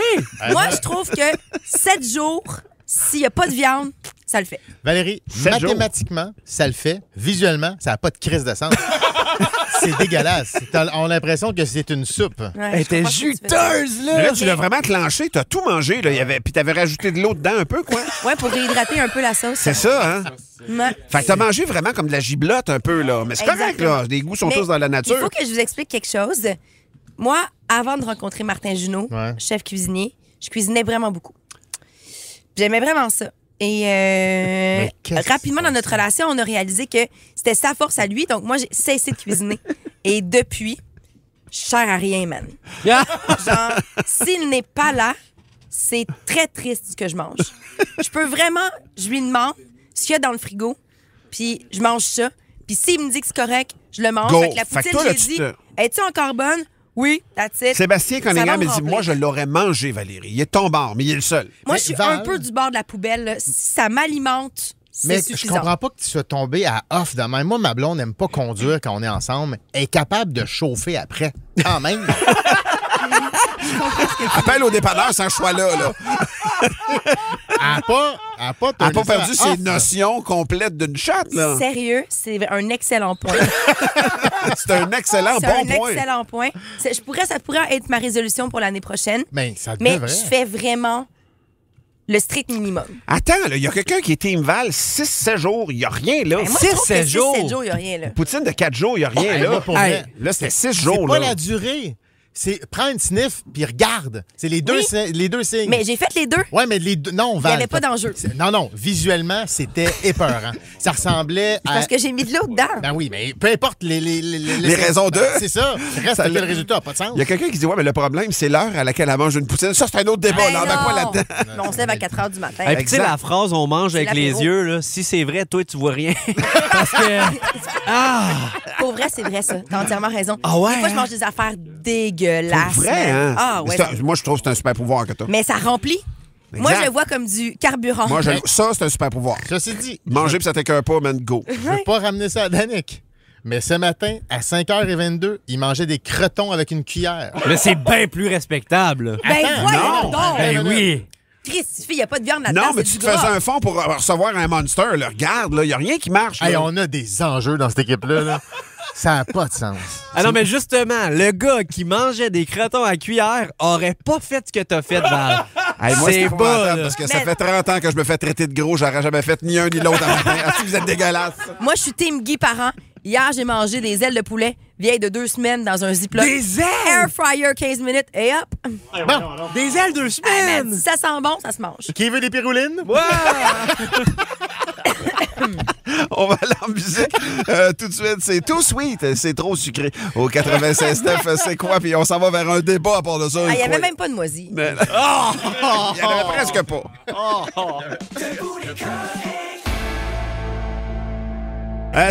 Moi, je trouve que 7 jours, s'il n'y a pas de viande, ça le fait. Valérie, 7 jours. mathématiquement, ça le fait. Visuellement, ça n'a pas de crise de sens. C'est dégueulasse. On a l'impression que c'est une soupe. Ouais, Elle je était comprends ce que tu veux dire. juteuse, Mais là, là. tu l'as vraiment clenché. T'as tout mangé. Là. Puis t'avais rajouté de l'eau dedans un peu, quoi. Ouais, pour réhydrater un peu la sauce. C'est ça, hein? Ouais. Fait que t'as mangé vraiment comme de la giblotte un peu, là. Mais c'est correct, Exactement. là. Les goûts sont Mais tous dans la nature. Il faut que je vous explique quelque chose. Moi, avant de rencontrer Martin Junot, Ouais. chef cuisinier, je cuisinais vraiment beaucoup. J'aimais vraiment ça. Et qu'est-ce qui rapidement, se dans passe? notre relation, on a réalisé que c'était sa force à lui. Donc, moi, j'ai cessé de cuisiner. Et depuis, je sers à rien, man. Genre, s'il n'est pas là, c'est très triste ce que je mange. Je peux vraiment, je lui demande ce qu'il y a dans le frigo, puis je mange ça. Puis s'il me dit que c'est correct, je le mange. Go. Fait que la Fait que poutine, toi, là, j'ai tu dit, te- es-tu encore bonne? Oui, that's it. Sébastien Ça va Cunningham me m'a dit, remplir. moi, je l'aurais mangé, Valérie. Il est tombé mais il est le seul. Moi, Mais je suis Val- un peu du bord de la poubelle. Là. Si ça m'alimente, c'est Mais suffisant. je comprends pas que tu sois tombé à off de même. Moi, ma blonde n'aime pas conduire quand on est ensemble. Elle est capable de chauffer après. Quand même. Appelle au dépanneur sans choix là. Elle n'a pas perdu ses notions complètes d'une shot, là. Sérieux, c'est un excellent point. C'est un excellent bon point. C'est un excellent point. Ça pourrait être ma résolution pour l'année prochaine. Mais ça Mais devrait. je fais vraiment le strict minimum. Attends, il y a quelqu'un qui est Team Val 6-7 jours, il n'y a rien, là. Ben, moi, je trouve que 6-7 jours, il n'y a rien, là. Poutine de 4 jours, il n'y a rien, là. Là, c'était 6 jours, C'est pas là. la durée. C'est prends une sniff puis regarde. C'est les deux signes. Mais j'ai fait les deux. Ouais, mais les deux. Non, Val. Il n'y avait pas d'enjeu. Non. Visuellement, c'était épeurant. Ça ressemblait à. Parce que j'ai mis de l'eau dedans. Ben oui, mais peu importe les raisons de. C'est ça. Reste le résultat, pas de sens. Il y a quelqu'un qui dit, ouais, mais le problème, c'est l'heure à laquelle elle mange une poutine. Ça, c'est un autre débat. Là, quoi là-dedans? Mais on se lève à 4 h du matin. Et puis, tu sais, la phrase on mange avec les yeux, là, si c'est vrai, toi, tu vois rien. Parce que. Pour vrai, c'est vrai, ça. T'as entièrement raison. Ah ouais? Des fois, je mange des affaires dégueulasses. C'est vrai, hein? Ah, ouais. Moi, je trouve que c'est un super pouvoir que t'as. Mais ça remplit. Exact. Moi, je le vois comme du carburant. Moi, ça, c'est un super pouvoir. Ceci dit. Manger puis ça t'écoeure pas, man, go. Je veux pas ramener ça à Danick. Mais ce matin, à 5h22, il mangeait des crotons avec une cuillère. Mais c'est bien plus respectable. Ben, voyons donc! Ben oui. Christ, il n'y a pas de viande là-dedans. Non, mais c'est tu du te faisais gras. un fond pour recevoir un Monster. Là. Regarde, il n'y a rien qui marche. Hey, là. on a des enjeux dans cette équipe-là. Là. Ça n'a pas de sens. Ah non, mais justement, le gars qui mangeait des crotons à cuillère aurait pas fait ce que t'as fait, Val. Hey, moi, c'est pas, épouvantable parce que ça fait 30 ans que je me fais traiter de gros. J'aurais jamais fait ni un ni l'autre à matin. Ah, si vous êtes dégueulasse. Moi, je suis team Guy Parent. Hier, j'ai mangé des ailes de poulet vieilles de 2 semaines dans un Ziploc. Des ailes? Air fryer 15 minutes et hop! Bon, des ailes 2 semaines! Si ça sent bon, ça se mange. Qui veut des piroulines? Ouais! On va aller en musique tout de suite. C'est Too Sweet. C'est trop sucré. Au 96.9, c'est quoi? Puis on s'en va vers un débat à part de ça. Il n'y avait même pas de moisi. Il n'y en avait presque pas.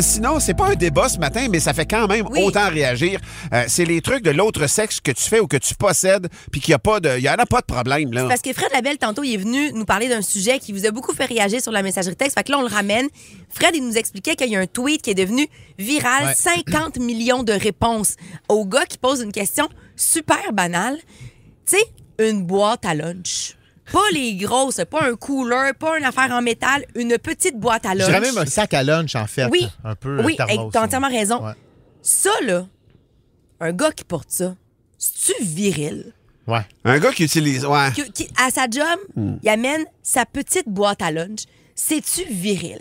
Sinon, c'est pas un débat ce matin, mais ça fait quand même autant réagir. C'est les trucs de l'autre sexe que tu fais ou que tu possèdes, puis qu'il n'y en a pas de problème. Là. Parce que Fred Labelle, tantôt, il est venu nous parler d'un sujet qui vous a beaucoup fait réagir sur la messagerie texte. Fait que là, on le ramène. Fred, il nous expliquait qu'il y a un tweet qui est devenu viral. 50 millions de réponses au gars qui pose une question super banale. Tu sais, une boîte à lunch. Pas les grosses, pas un cooler, pas une affaire en métal, une petite boîte à lunch. Je dirais même un sac à lunch, en fait. Oui, un peu oui, thermos, t'as entièrement raison. Ouais. Ça, là, un gars qui porte ça, c'est-tu viril? Ouais. Un gars qui utilise... Ouais. À sa job, il amène sa petite boîte à lunch. C'est-tu viril?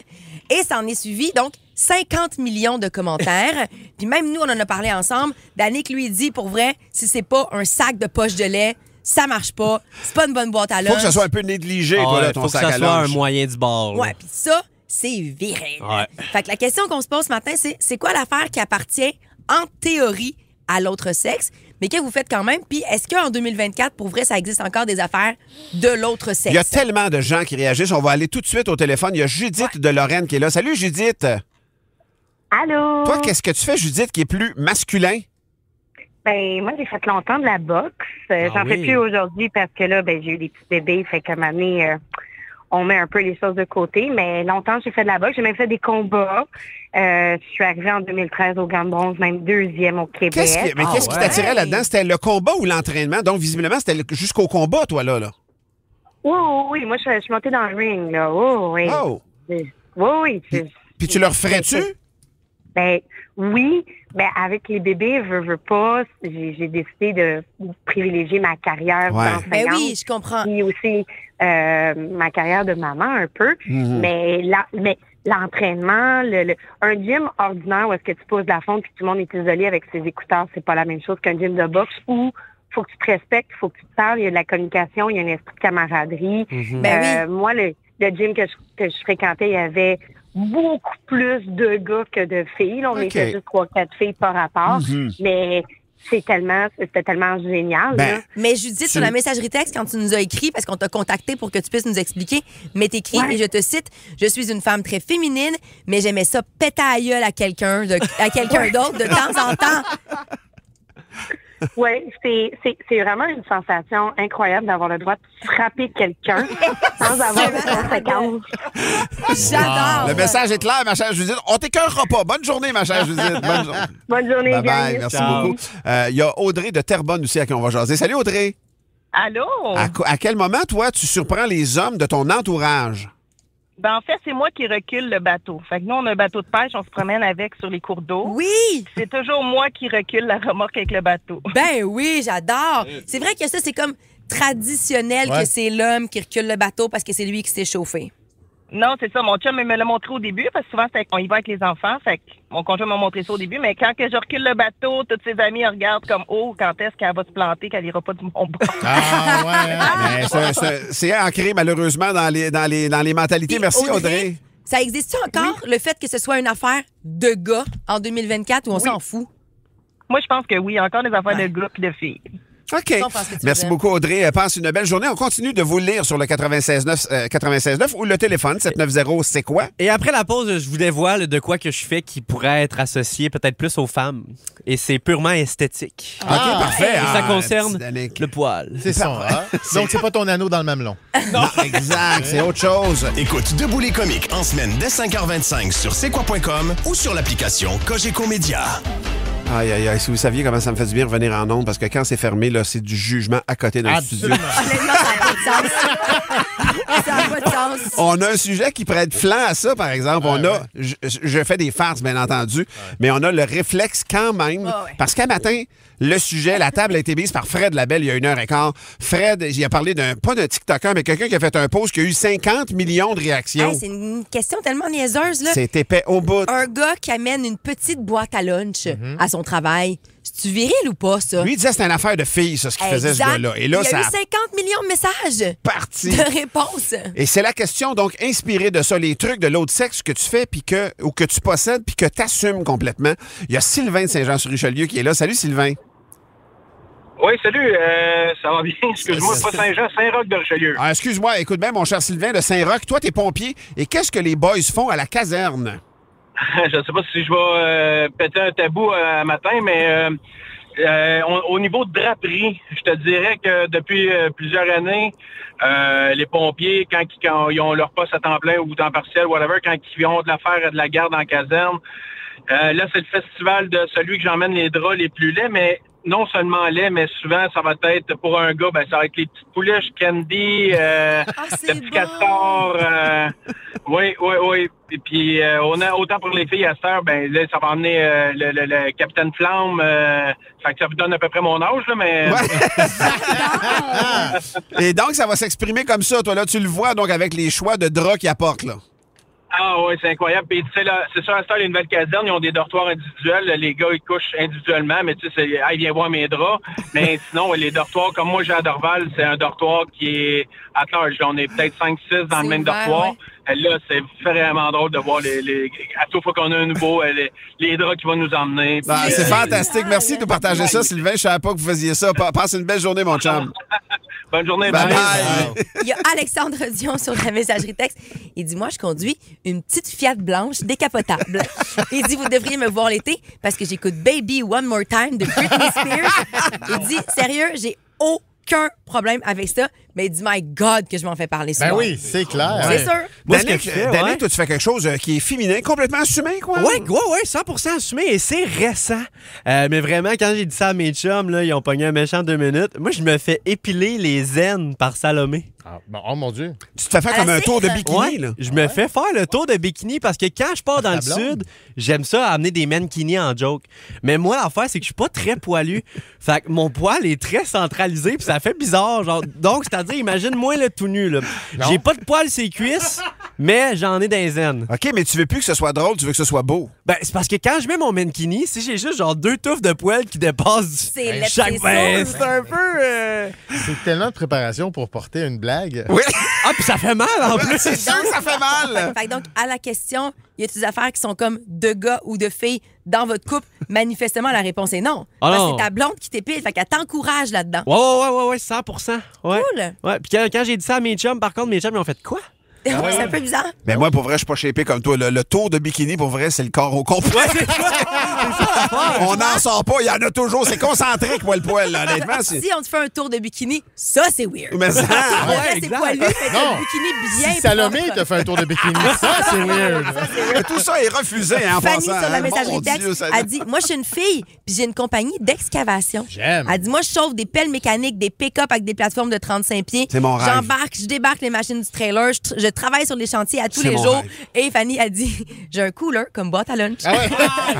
Et ça en est suivi, donc, 50 millions de commentaires. Puis même nous, on en a parlé ensemble. Danick lui dit, pour vrai, si c'est pas un sac de poche de lait, ça marche pas. C'est pas une bonne boîte à lunch. Faut que ça soit un peu négligé, toi, là, ton sac à lunch. Faut que ça soit un moyen du bord. Là. Ouais, puis ça, c'est viril. Ouais. Fait que la question qu'on se pose ce matin, c'est quoi l'affaire qui appartient, en théorie, à l'autre sexe, mais que vous faites quand même? Puis est-ce qu'en 2024, pour vrai, ça existe encore des affaires de l'autre sexe? Il y a tellement de gens qui réagissent. On va aller tout de suite au téléphone. Il y a Judith de Lorraine qui est là. Salut, Judith. Allô? Toi, qu'est-ce que tu fais, Judith, qui est plus masculin? Ben, moi, j'ai fait longtemps de la boxe. J'en fais plus aujourd'hui parce que là, ben, j'ai eu des petits bébés. Fait qu'à un moment donné, on met un peu les choses de côté. Mais longtemps, j'ai fait de la boxe. J'ai même fait des combats. Je suis arrivée en 2013 au Gant de bronze, même 2e au Québec. Qu'est-ce qui t'attirait là-dedans? C'était le combat ou l'entraînement? Donc, visiblement, c'était jusqu'au combat, toi, là. Oui. Moi, je suis montée dans le ring, là. Oui. Oh. Oui. Puis tu le referais-tu? Ben, oui. Ben, avec les bébés, veux pas, j'ai décidé de privilégier ma carrière d'enseignante. Ben oui, je comprends. Et aussi ma carrière de maman un peu. Mm-hmm. Mais l'entraînement, un gym ordinaire où est-ce que tu poses de la fonte puis tout le monde est isolé avec ses écouteurs, c'est pas la même chose qu'un gym de boxe où faut que tu te respectes, faut que tu te parles, il y a de la communication, il y a un esprit de camaraderie. Mm-hmm. Ben oui. Moi, le gym que je fréquentais, il y avait beaucoup plus de gars que de filles. Là, on était juste 3-4 filles par rapport. Mm-hmm. Mais c'était tellement génial. Ben, là. Mais Judith, sur la messagerie texte, quand tu nous as écrit, parce qu'on t'a contacté pour que tu puisses nous expliquer, mais t'écris, et je te cite, « Je suis une femme très féminine, mais j'aimais ça péter à gueule à quelqu'un d'autre de temps en temps. » Oui, c'est vraiment une sensation incroyable d'avoir le droit de frapper quelqu'un sans avoir de conséquences. J'adore! Le message est clair, ma chère Judith. On t'écœurera pas. Bonne journée, ma chère Judith. Bonne journée, Bye-bye. gang. Merci beaucoup. Il y a Audrey de Terrebonne aussi à qui on va jaser. Salut, Audrey. Allô? À quel moment, toi, tu surprends les hommes de ton entourage? Ben, en fait, c'est moi qui recule le bateau. Fait que nous, on a un bateau de pêche, on se promène avec sur les cours d'eau. Oui! C'est toujours moi qui recule la remorque avec le bateau. Ben oui, j'adore. C'est vrai que ça, c'est comme traditionnel que c'est l'homme qui recule le bateau parce que c'est lui qui s'est chauffé. Non, c'est ça. Mon chum me l'a montré au début parce que souvent, on y va avec les enfants. Fait que mon conjoint m'a montré ça au début. Mais quand que je recule le bateau, tous ses amis regardent comme quand est-ce qu'elle va se planter, qu'elle ira pas du bon bord. C'est ancré malheureusement dans les mentalités. Merci Audrey. Ça existe encore le fait que ce soit une affaire de gars en 2024 ou on s'en fout? Moi, je pense que oui. Encore des affaires de gars et de filles. OK. Merci beaucoup, Audrey. Passe une belle journée. On continue de vous lire sur le 96.9 ou le téléphone 790 c'est quoi? Et après la pause, je vous dévoile de quoi que je fais qui pourrait être associé peut-être plus aux femmes. Et c'est purement esthétique. OK, parfait. Et ça concerne le poil. C'est ça. Donc, c'est pas ton anneau dans le mamelon. Non, exact. C'est autre chose. Écoute Debout les comiques en semaine dès 5h25 sur c'est-quoi.com ou sur l'application Cogeco Média. Aïe, aïe, aïe. Si vous saviez comment ça me fait du bien revenir en ondes, parce que quand c'est fermé, là, c'est du jugement à côté d'un studio. Honnêtement, ça n'a pas de sens. Ça n'a pas de sens. On a un sujet qui prête flanc à ça, par exemple. Je fais des farces, bien entendu, mais on a le réflexe quand même. Parce qu'à matin, le sujet, la table a été mise par Fred Labelle il y a 1h15. Fred, il a parlé pas d'un TikToker, mais quelqu'un qui a fait un post qui a eu 50 millions de réactions. Hey, c'est une question tellement niaiseuse, là. C'est épais au bout. Un gars qui amène une petite boîte à lunch à son travail. C'est-tu viril ou pas, ça? Lui, il disait que c'était une affaire de filles, ça, ce qu'il faisait, ce gars-là. Et là, il y a eu 50 millions de messages. Parti. De réponses. Et c'est la question, donc, inspirée de ça, les trucs de l'autre sexe que tu fais ou que tu possèdes puis que tu assumes complètement. Il y a Sylvain de Saint-Jean-sur-Richelieu qui est là. Salut, Sylvain. Oui, salut. Ça va bien. Excuse-moi, pas Saint-Jean, Saint-Roch de Richelieu. Ah, excuse-moi. Écoute bien, mon cher Sylvain de Saint-Roch. Toi, t'es pompier. Et qu'est-ce que les boys font à la caserne? Je ne sais pas si je vais péter un tabou matin, mais au niveau de draperie, je te dirais que depuis plusieurs années, les pompiers, quand ils ont leur poste à temps plein ou temps partiel, whatever, quand ils ont de l'affaire de la garde en caserne, là, c'est le festival de celui que j'emmène les draps les plus laids, mais non seulement lait, mais souvent, ça va être, pour un gars, ça va être les petites pouliches, Candy, le petit castor. Oui. Et puis, on a autant pour les filles à cette heure, là, ça va emmener le Capitaine Flamme. Fait que ça vous donne à peu près mon âge, là, mais... Et donc, ça va s'exprimer comme ça, toi, là, tu le vois, donc, avec les choix de draps qu'ils apportent, là. Ah oui, c'est incroyable. Puis tu sais, là, c'est sûr, à cette heure, les nouvelles casernes, ils ont des dortoirs individuels. Les gars, ils couchent individuellement, mais tu sais, viens voir mes draps. Mais sinon, les dortoirs, comme moi, j'ai à Dorval, c'est un dortoir qui est à large. On est peut-être 5-6 dans le même dortoir. Ouais. Là, c'est vraiment drôle de voir à chaque fois qu'on a un nouveau, les draps qui vont nous emmener. C'est fantastique. Merci de nous partager ça, Sylvain. Je savais pas que vous faisiez ça. Passe une belle journée, mon chum. Bonne journée. Bye bye. Il y a Alexandre Dion sur la messagerie texte. Il dit, moi, je conduis une petite Fiat blanche décapotable. Il dit, vous devriez me voir l'été parce que j'écoute Baby One More Time de Britney Spears. Il dit, sérieux, j'ai aucun problème avec ça. Mais il dit, my God, que je m'en fais parler souvent. Ben oui, c'est clair. C'est sûr. Danick, toi, tu fais quelque chose qui est féminin, complètement assumé, quoi. Oui, 100% assumé. Et c'est récent. Mais vraiment, quand j'ai dit ça à mes chums, là, ils ont pogné un méchant 2 minutes. Moi, je me fais épiler les aines par Salomé. Oh mon Dieu. Tu te fais faire comme un tour de bikini, là. Je me fais faire le tour de bikini parce que quand je pars dans le sud, j'aime ça amener des mannequins en joke. Mais moi, l'affaire, c'est que je suis pas très poilu. Fait que mon poil est très centralisé puis ça fait bizarre. Genre, donc, c'est-à-dire, imagine-moi le tout nu, là. J'ai pas de poil ses cuisses, mais j'en ai des aines. OK, mais tu veux plus que ce soit drôle, tu veux que ce soit beau. Ben, c'est parce que quand je mets mon mankini, si j'ai juste genre 2 touffes de poils qui dépassent chaque... c'est un peu... C'est tellement de préparation pour porter une blague. Oui. Ah, puis ça fait mal en plus. C'est sûr que ça fait mal. Fait donc, à la question, y a-t-il des affaires qui sont comme de gars ou de filles dans votre couple? Manifestement, la réponse est non. Parce que c'est ta blonde qui t'épile, fait qu'elle t'encourage là-dedans. Ouais, 100%. Ouais. Cool. Ouais, puis quand j'ai dit ça à mes chums, par contre, mes chums, ils ont fait quoi? C'est un peu bizarre. Mais moi, pour vrai, je suis pas shapé comme toi. Le tour de bikini, pour vrai, c'est le corps au complet. On n'en sort pas. Il y en a toujours. C'est concentrique, moi, le poil. Là, honnêtement. Si on te fait un tour de bikini, ça, c'est weird. Mais ça, c'est poilu, mais un bikini bien si Salomé te fait un tour de bikini, ça, c'est weird. Tout ça est refusé, en Fanny, passant. sur la messagerie texte, elle dit, moi, je suis une fille, puis j'ai une compagnie d'excavation. J'aime. Elle dit, moi, je chauffe des pelles mécaniques, des pick-up avec des plateformes de 35 pieds. C'est mon rêve. Je débarque les machines du trailer. Je travaille sur les chantiers à tous les jours. Rêve. Et Fanny a dit, j'ai un cooler comme boîte à lunch.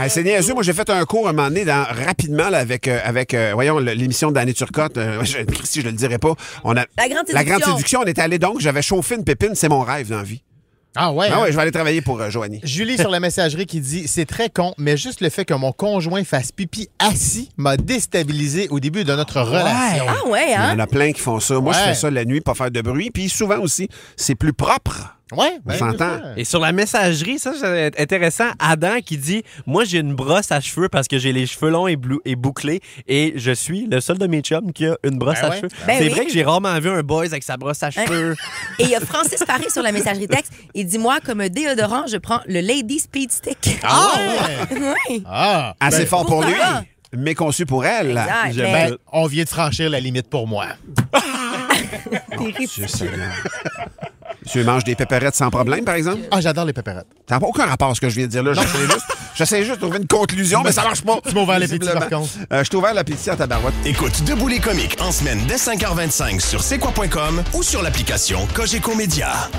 C'est niaiseux. Moi, j'ai fait un cours à un moment donné rapidement là, avec voyons, l'émission d'Annie Turcotte. Christy, je le dirai pas. La Grande Séduction. On était allé donc, j'avais chauffé une pépine. C'est mon rêve dans la vie. Ah ouais? Ah ouais, je vais aller travailler pour Joanie. Julie sur la messagerie qui dit « C'est très con, mais juste le fait que mon conjoint fasse pipi assis m'a déstabilisé au début de notre relation. » Ah ouais, hein? Il y en a plein qui font ça. Moi, je fais ça la nuit, pas faire de bruit. Puis souvent aussi, c'est plus propre. Ouais, on s'entend. Et sur la messagerie, ça, c'est intéressant. Adam qui dit « Moi, j'ai une brosse à cheveux parce que j'ai les cheveux longs et bouclés et je suis le seul de mes chums qui a une brosse à cheveux. C'est vrai que j'ai rarement vu un boys avec sa brosse à cheveux. Et il y a Francis Paris sur la messagerie texte. Il dit « Moi, comme déodorant, je prends le Lady Speed Stick. » Ah ouais? Assez fort pour lui, mais conçu pour elle. On vient de franchir la limite pour moi. Tu manges des péperettes sans problème, par exemple? Ah, j'adore les péperettes. Ça n'a aucun rapport à ce que je viens de dire là. J'essaie juste de trouver une conclusion, mais ça marche pas. Tu m'as ouvert l'appétit, par contre. Je t'ai ouvert l'appétit à tabarouette. Écoute Debout les comiques en semaine dès 5h25 sur c'est quoi.com ou sur l'application Cogeco Média.